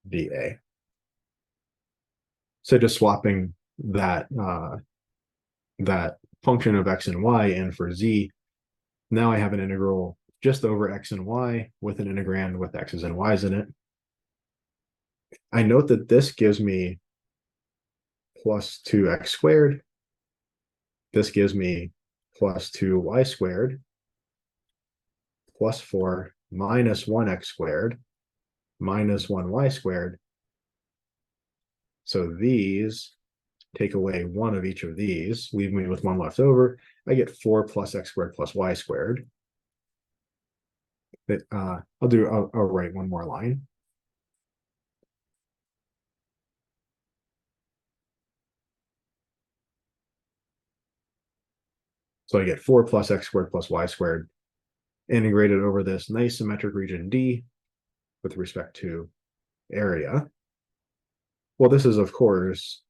dA. So just swapping that that function of x and y in for z, now I have an integral just over x and y with an integrand with x's and y's in it. I note that this gives me plus 2x squared. This gives me plus 2y squared plus 4 minus 1x squared minus 1y squared. So these take away one of each of these, leave me with one left over. I get 4 plus x squared plus y squared. But I'll write one more line. So I get 4 plus x squared plus y squared integrated over this nice symmetric region D with respect to area. Well, this is, of course,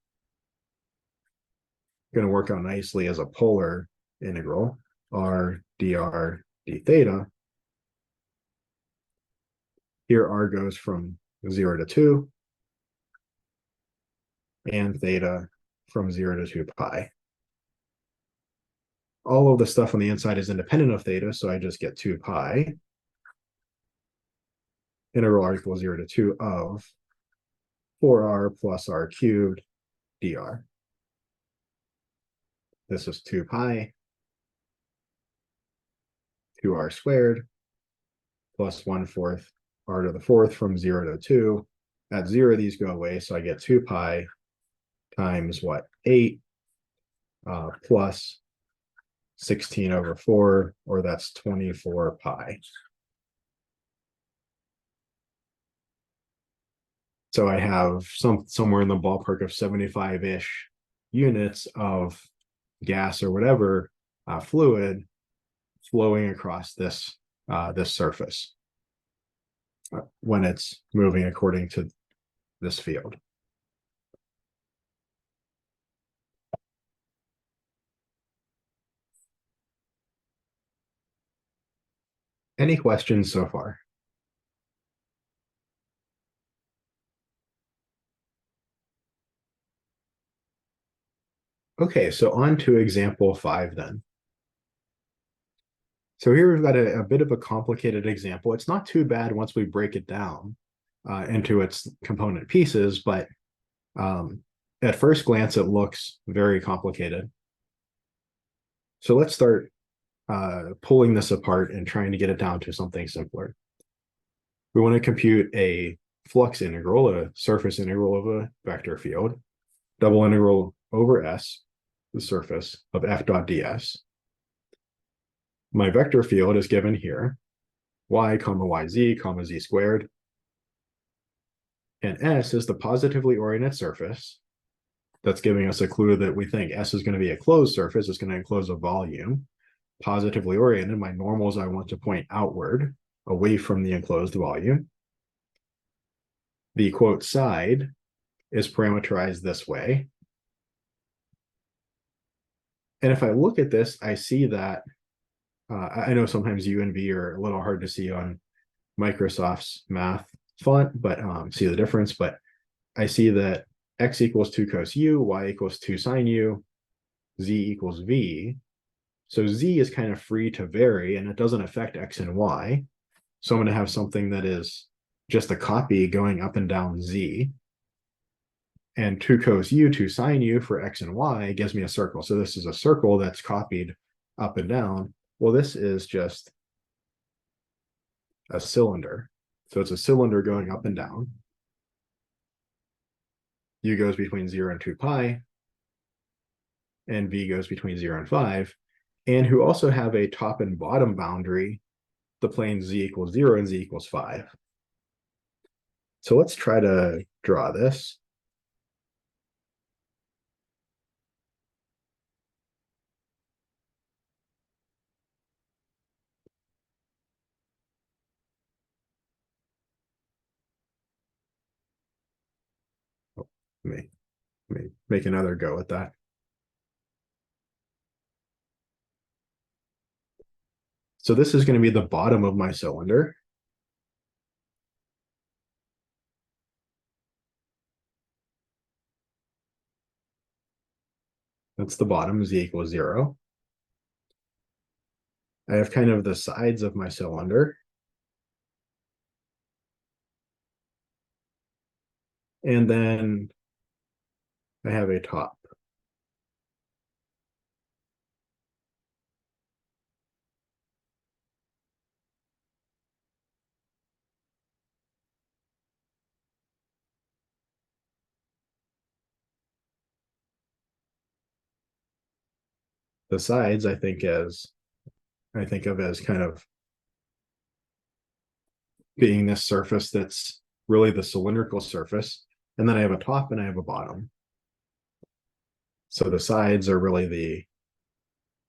going to work out nicely as a polar integral, r dr d theta. Here r goes from 0 to 2, and theta from 0 to 2 pi. All of the stuff on the inside is independent of theta, so I just get 2 pi. Integral r equals 0 to 2 of 4r plus r cubed dr. This is 2 pi, 2r squared, plus 1/4 r to the 4th from 0 to 2. At 0, these go away, so I get 2 pi times what? 8 plus 16 over 4, or that's 24 pi. So I have somewhere in the ballpark of 75-ish units of gas or whatever fluid flowing across this this surface when it's moving according to this field. Any questions so far? Okay, so on to example 5 then. So here we've got a bit of a complicated example. It's not too bad once we break it down into its component pieces, but at first glance, it looks very complicated. So let's start pulling this apart and trying to get it down to something simpler. We want to compute a flux integral, a surface integral of a vector field, double integral over S, the surface of f dot ds. My vector field is given here, y comma yz comma z squared. And S is the positively oriented surface. That's giving us a clue that we think S is going to be a closed surface. It's going to enclose a volume. Positively oriented, my normals I want to point outward, away from the enclosed volume. The quote side is parameterized this way. And if I look at this, I see that, I know sometimes U and V are a little hard to see on Microsoft's math font, but see the difference. But I see that x equals 2 cos u, y equals 2 sine u, z equals v. So z is kind of free to vary, and it doesn't affect x and y. So I'm going to have something that is just a copy going up and down z. And 2 cos u, 2 sine u for x and y gives me a circle. So this is a circle that's copied up and down. Well, this is just a cylinder. So it's a cylinder going up and down. U goes between 0 and 2 pi. And v goes between 0 and 5. And who also have a top and bottom boundary, the plane z equals 0 and z equals 5. So let's try to draw this. Oh, let me make another go at that. So this is going to be the bottom of my cylinder. That's the bottom, z equals 0. I have kind of the sides of my cylinder. And then I have a top. The sides I think of as kind of being this surface that's really the cylindrical surface. And then I have a top and I have a bottom. So the sides are really the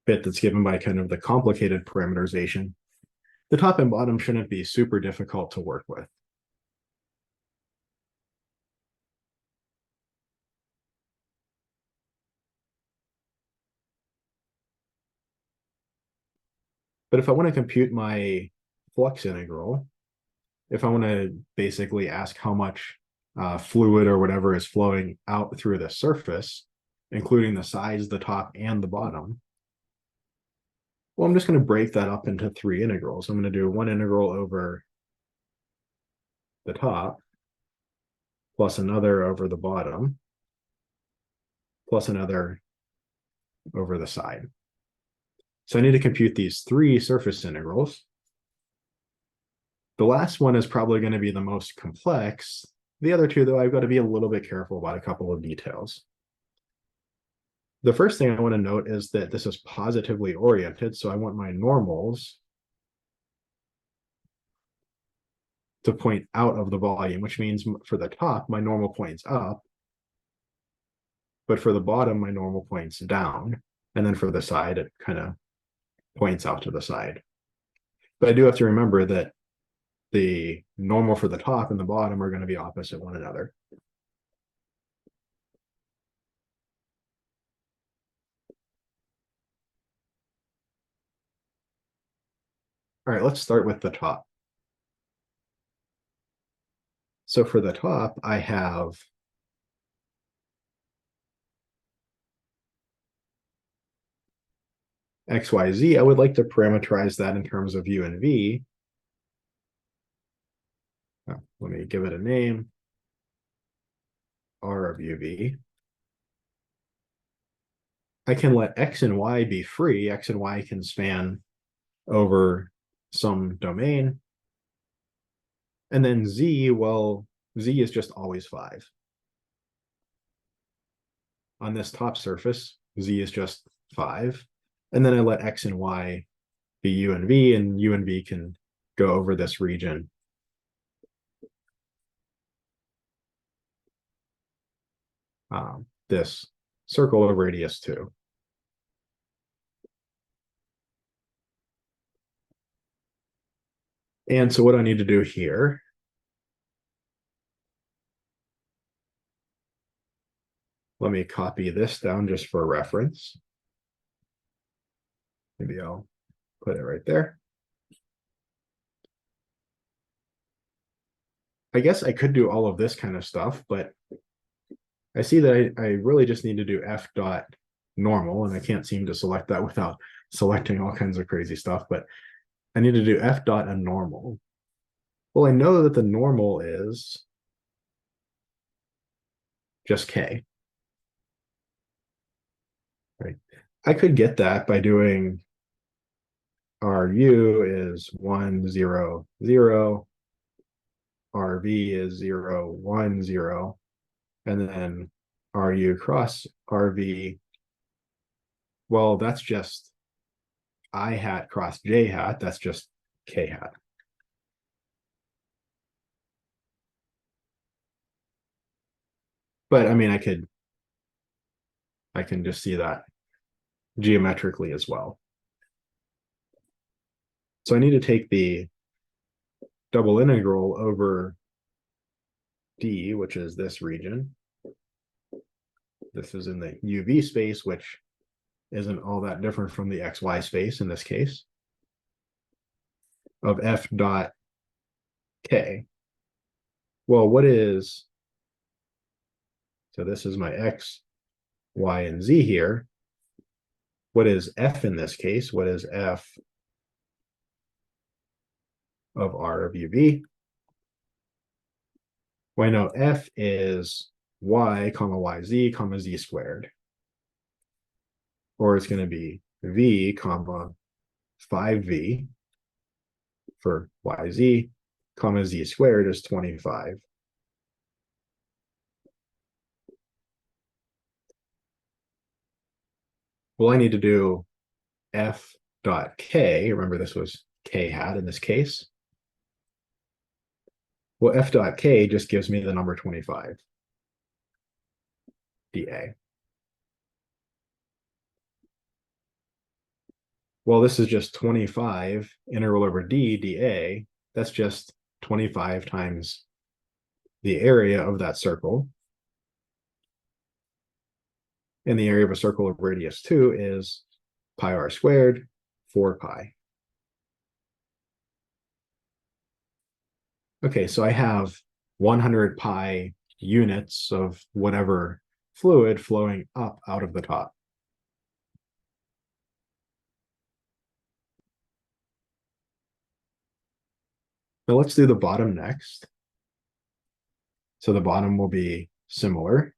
bit that's given by kind of the complicated parameterization. The top and bottom shouldn't be super difficult to work with. But if I want to compute my flux integral, if I want to basically ask how much fluid or whatever is flowing out through the surface, including the sides, the top, and the bottom, well, I'm just going to break that up into 3 integrals. I'm going to do one integral over the top, plus another over the bottom, plus another over the side. So I need to compute these 3 surface integrals. The last one is probably going to be the most complex. The other 2, though, I've got to be a little bit careful about a couple of details. The first thing I want to note is that this is positively oriented, so I want my normals to point out of the volume, which means for the top, my normal points up, but for the bottom, my normal points down. And then for the side, it kind of points out to the side. But I do have to remember that the normal for the top and the bottom are going to be opposite one another. All right, let's start with the top. So for the top, I have X, Y, Z. I would like to parameterize that in terms of U and V. Let me give it a name, R of UV. I can let X and Y be free. X and Y can span over some domain. And then Z, well, Z is just always 5. On this top surface, Z is just 5. And then I let X and Y be U and V can go over this region. This circle of radius 2. And so what I need to do here, let me copy this down just for reference. Maybe I'll put it right there. I guess I could do all of this kind of stuff, but I see that I really just need to do F dot normal, and I can't seem to select that without selecting all kinds of crazy stuff, but I need to do F dot a normal. Well, I know that the normal is just K. Right. I could get that by doing RU is 1, 0, 0. RV is 0, 1, 0. And then RU cross RV. Well, that's just I hat cross J hat. That's just K hat. But I mean, I can just see that geometrically as well. So I need to take the double integral over D, which is this region. This is in the UV space, which isn't all that different from the XY space in this case, of F dot K. Well, so this is my X, Y, and Z here. what is f in this case? What is f of r of uv? Well, I know f is y comma yz comma z squared. Or it's going to be v comma 5v for yz comma z squared is 25. Well, I need to do f dot k. Remember, this was k hat in this case. Well, f dot k just gives me the number 25 dA. Well, this is just 25 integral over d dA. That's just 25 times the area of that circle. And the area of a circle of radius 2 is pi r squared, 4 pi. Okay, so I have 100 pi units of whatever fluid flowing up out of the top. Now let's do the bottom next. So the bottom will be similar.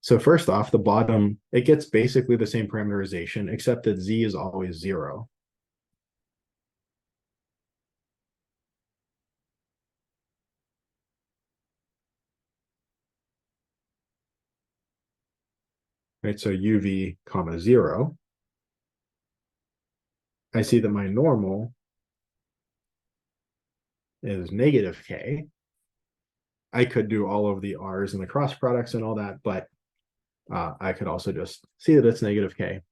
So first off, the bottom, it gets basically the same parameterization, except that z is always 0. Right, so uv comma 0. I see that my normal is negative k. I could do all of the r's and the cross products and all that, but I could also just see that it's negative k.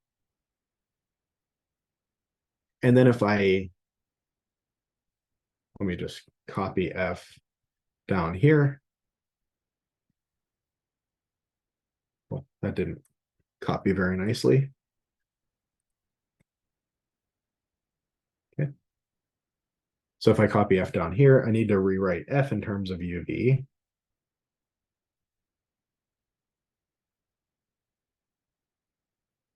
And then if let me just copy f down here. Well, that didn't copy very nicely. Okay. So if I copy f down here, I need to rewrite f in terms of uv.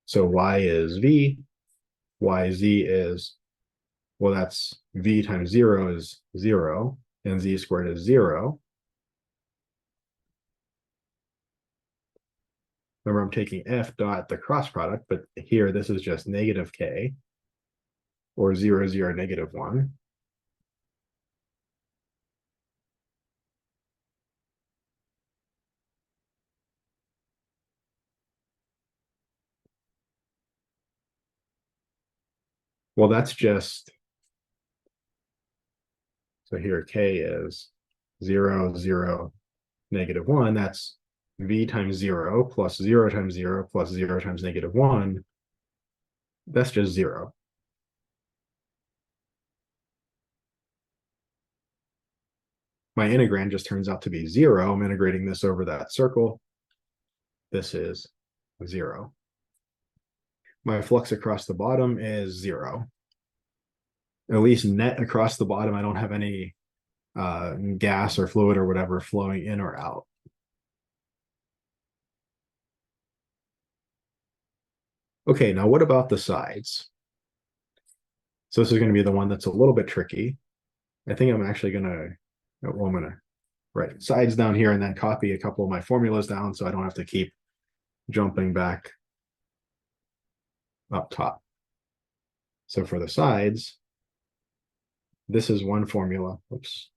So y is v, yz is, well, that's v times 0 is 0, and z squared is 0. Remember, I'm taking f dot the cross product, but here this is just negative k, or 0, 0, negative 1. Well, that's just, so here k is 0, 0, negative 1. That's v times 0 plus 0 times 0 plus 0 times negative 1. That's just 0. My integrand just turns out to be 0. I'm integrating this over that circle. This is 0. My flux across the bottom is 0. At least net across the bottom, I don't have any gas or fluid or whatever flowing in or out. Okay, now what about the sides? So this is going to be the one that's a little bit tricky. I think I'm actually going to, well, I'm going to write sides down here and then copy a couple of my formulas down so I don't have to keep jumping back up top. So for the sides, this is one formula. Oops.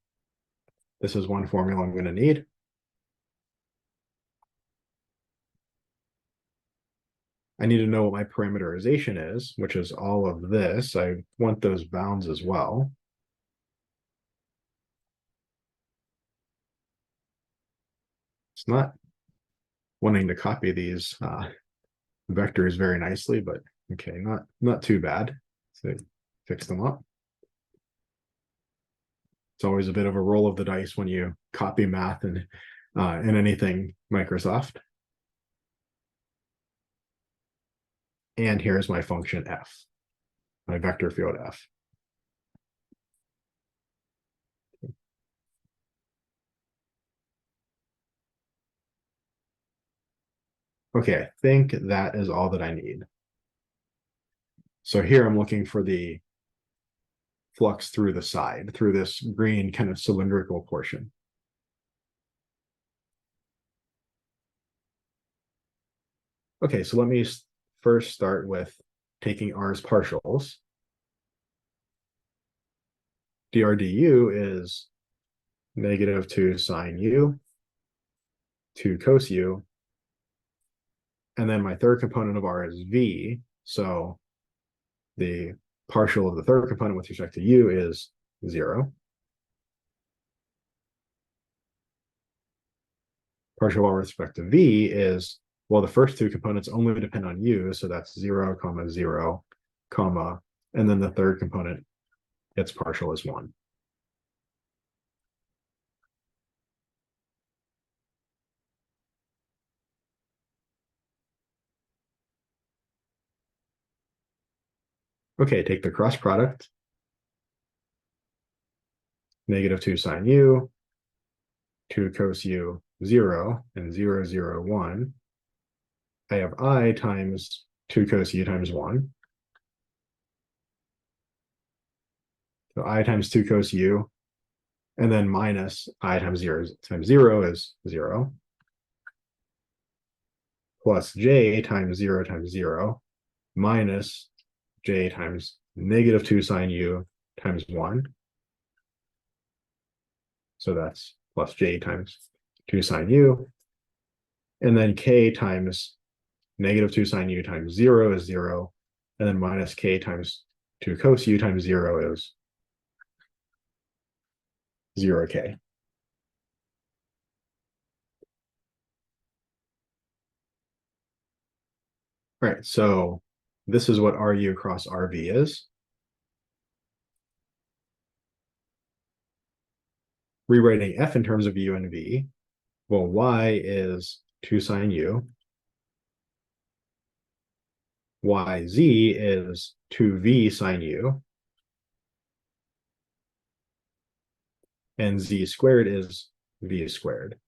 This is one formula I'm going to need. I need to know what my parameterization is, which is all of this. I want those bounds as well. It's not wanting to copy these vectors very nicely, but okay, not too bad. So fix them up. It's always a bit of a roll of the dice when you copy math and in anything Microsoft. And here's my function f, my vector field f. Okay, I think that is all that I need. So here I'm looking for the flux through the side, through this green kind of cylindrical portion. Okay, so let me first start with taking R's partials. dr du is -2 sine u, 2 cos u, and then my third component of R is v, so the partial of the third component with respect to u is 0. Partial with respect to v is, well, the first two components only depend on u, so that's 0, 0, comma, and then the third component, its partial is 1. Okay, take the cross product. -2 sine u, 2 cos u, 0, and 0, 0, 1. I have I times 2 cos u times 1. So I times 2 cos u, and then minus I times 0 is 0, plus j times 0 minus j times -2 sine u times 1. So that's plus j times 2 sine u. And then k times -2 sine u times 0 is 0. And then minus k times 2 cos u times 0 is 0k. All right, so this is what RU cross RV is. Rewriting F in terms of U and V, well, Y is 2 sine U. YZ is 2V sine U. And Z squared is V squared.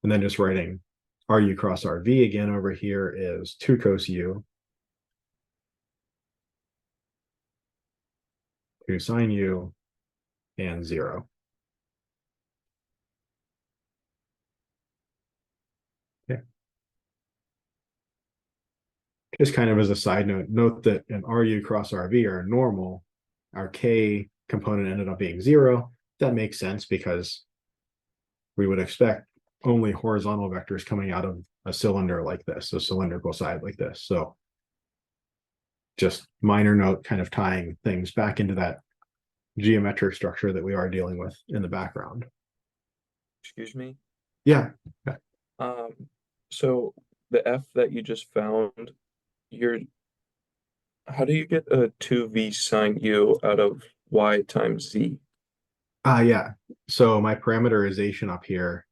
And then just writing RU cross RV again over here is 2 cos U, 2 sine U, and 0. Okay. Just kind of as a side note, note that an RU cross RV are normal. Our K component ended up being 0. That makes sense because we would expect only horizontal vectors coming out of a cylinder like this, a cylindrical side like this. So just minor note, kind of tying things back into that geometric structure that we are dealing with in the background. Excuse me. Yeah. So the F that you just found, how do you get a 2v sine u out of y times z? Yeah. So my parameterization up here,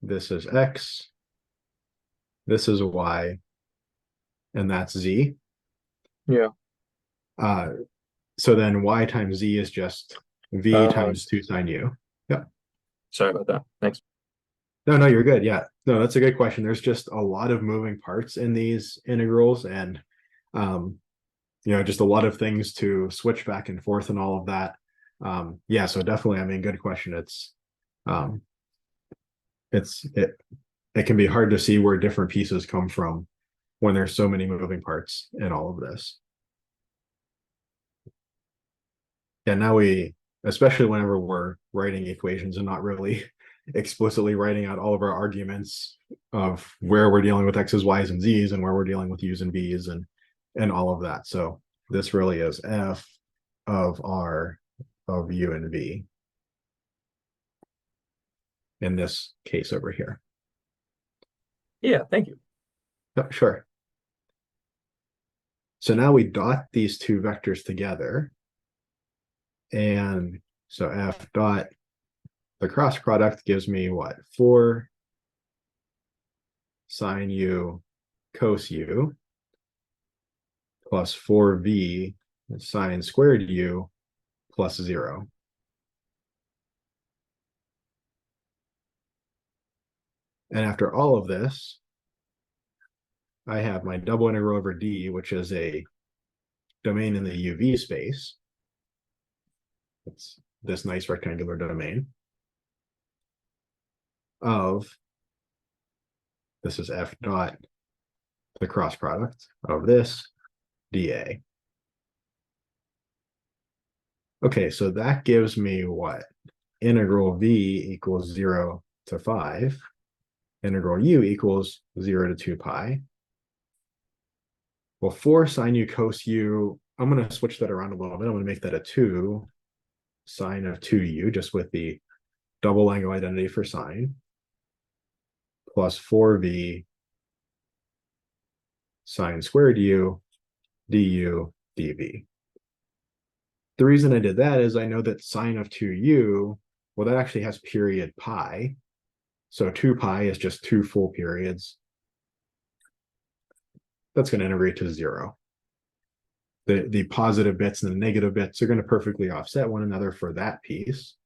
this is X, this is Y, and that's Z. Yeah. So then Y times Z is just V times 2 sine U. Yep. Sorry about that. Thanks. No, you're good. Yeah. No, that's a good question. There's just a lot of moving parts in these integrals and just a lot of things to switch back and forth and all of that. Yeah, so definitely, I mean, good question. It can be hard to see where different pieces come from when there's so many moving parts in all of this. Yeah, now especially whenever we're writing equations and not really explicitly writing out all of our arguments of where we're dealing with x's, y's, and z's, and where we're dealing with u's and v's and all of that. So this really is F of R of U and V in this case over here. Yeah, thank you. Oh, sure. So now we dot these two vectors together. And so F dot, the cross product gives me what? 4 sine U cos U plus 4V sine squared U plus 0. And after all of this, I have my double integral over d, which is a domain in the UV space. It's this nice rectangular domain of, this is f dot, the cross product of this dA. Okay, so that gives me what? Integral v equals 0 to 5. Integral u equals 0 to 2 pi. Well, for sine u cos u, I'm going to switch that around a little bit. I'm going to make that a 2 sine of 2u, just with the double angle identity for sine, plus 4v sine squared u du dv. The reason I did that is I know that sine of 2u, well, that actually has period pi. So 2 pi is just 2 full periods. That's going to integrate to 0. The positive bits and the negative bits are going to perfectly offset one another for that piece.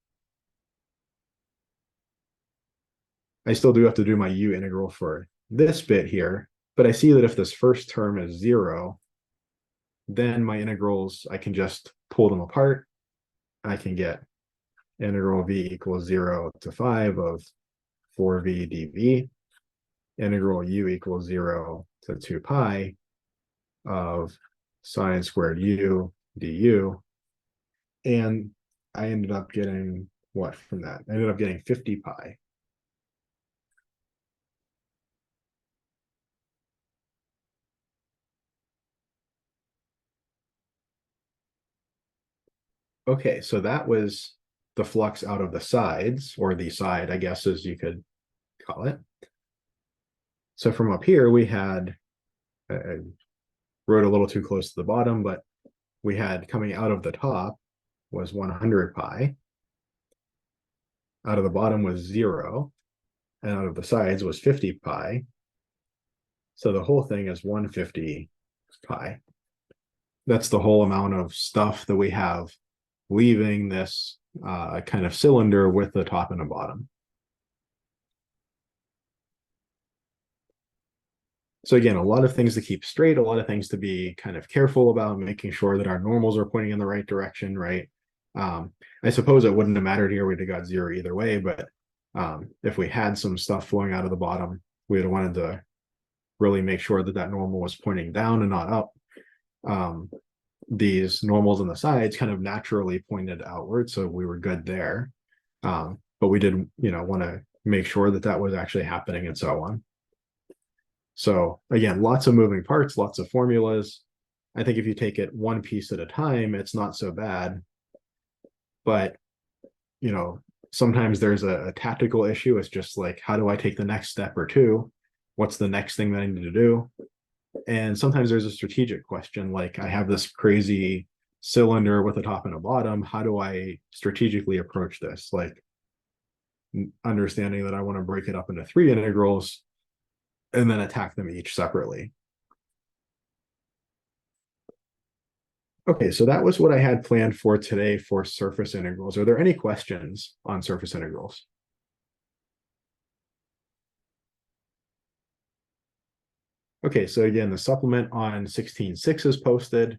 I still do have to do my u integral for this bit here, but I see that if this first term is 0, then my integrals, I can just pull them apart. I can get integral v equals 0 to 5 of 4v dv. Integral u equals 0 to 2 pi of sine squared u du. And I ended up getting what from that? I ended up getting 50 pi. Okay, so that was the flux out of the sides, or the side, I guess, as you could call it. So from up here, we had, I wrote a little too close to the bottom, but we had coming out of the top was 100 pi. Out of the bottom was 0, and out of the sides was 50 pi. So the whole thing is 150 pi. That's the whole amount of stuff that we have leaving this kind of cylinder with the top and a bottom. So again, a lot of things to keep straight, a lot of things to be kind of careful about, making sure that our normals are pointing in the right direction, right? I suppose it wouldn't have mattered here, we'd have got 0 either way, but if we had some stuff flowing out of the bottom, we'd have wanted to really make sure that that normal was pointing down and not up. These normals on the sides kind of naturally pointed outward, so we were good there. But we did, want to make sure that that was actually happening and so on. So again, lots of moving parts, lots of formulas. I think if you take it one piece at a time, it's not so bad. But, sometimes there's a tactical issue. It's just like, how do I take the next step or two? What's the next thing that I need to do? And sometimes there's a strategic question, like I have this crazy cylinder with a top and a bottom. How do I strategically approach this? Like understanding that I want to break it up into 3 integrals and then attack them each separately. Okay, so that was what I had planned for today for surface integrals. Are there any questions on surface integrals? Okay, so again, the supplement on 16.6 is posted.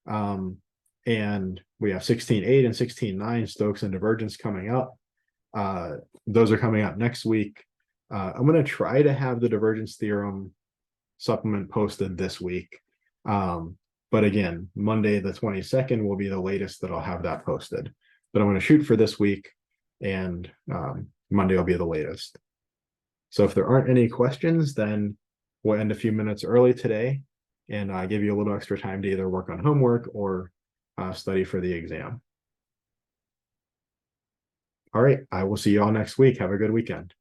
And we have 16.8 and 16.9 Stokes and divergence coming up. Those are coming up next week. I'm going to try to have the divergence theorem supplement posted this week. But again, Monday the 22nd will be the latest that I'll have that posted. But I'm going to shoot for this week, and Monday will be the latest. So if there aren't any questions, then we'll end a few minutes early today and give you a little extra time to either work on homework or study for the exam. All right, I will see you all next week. Have a good weekend.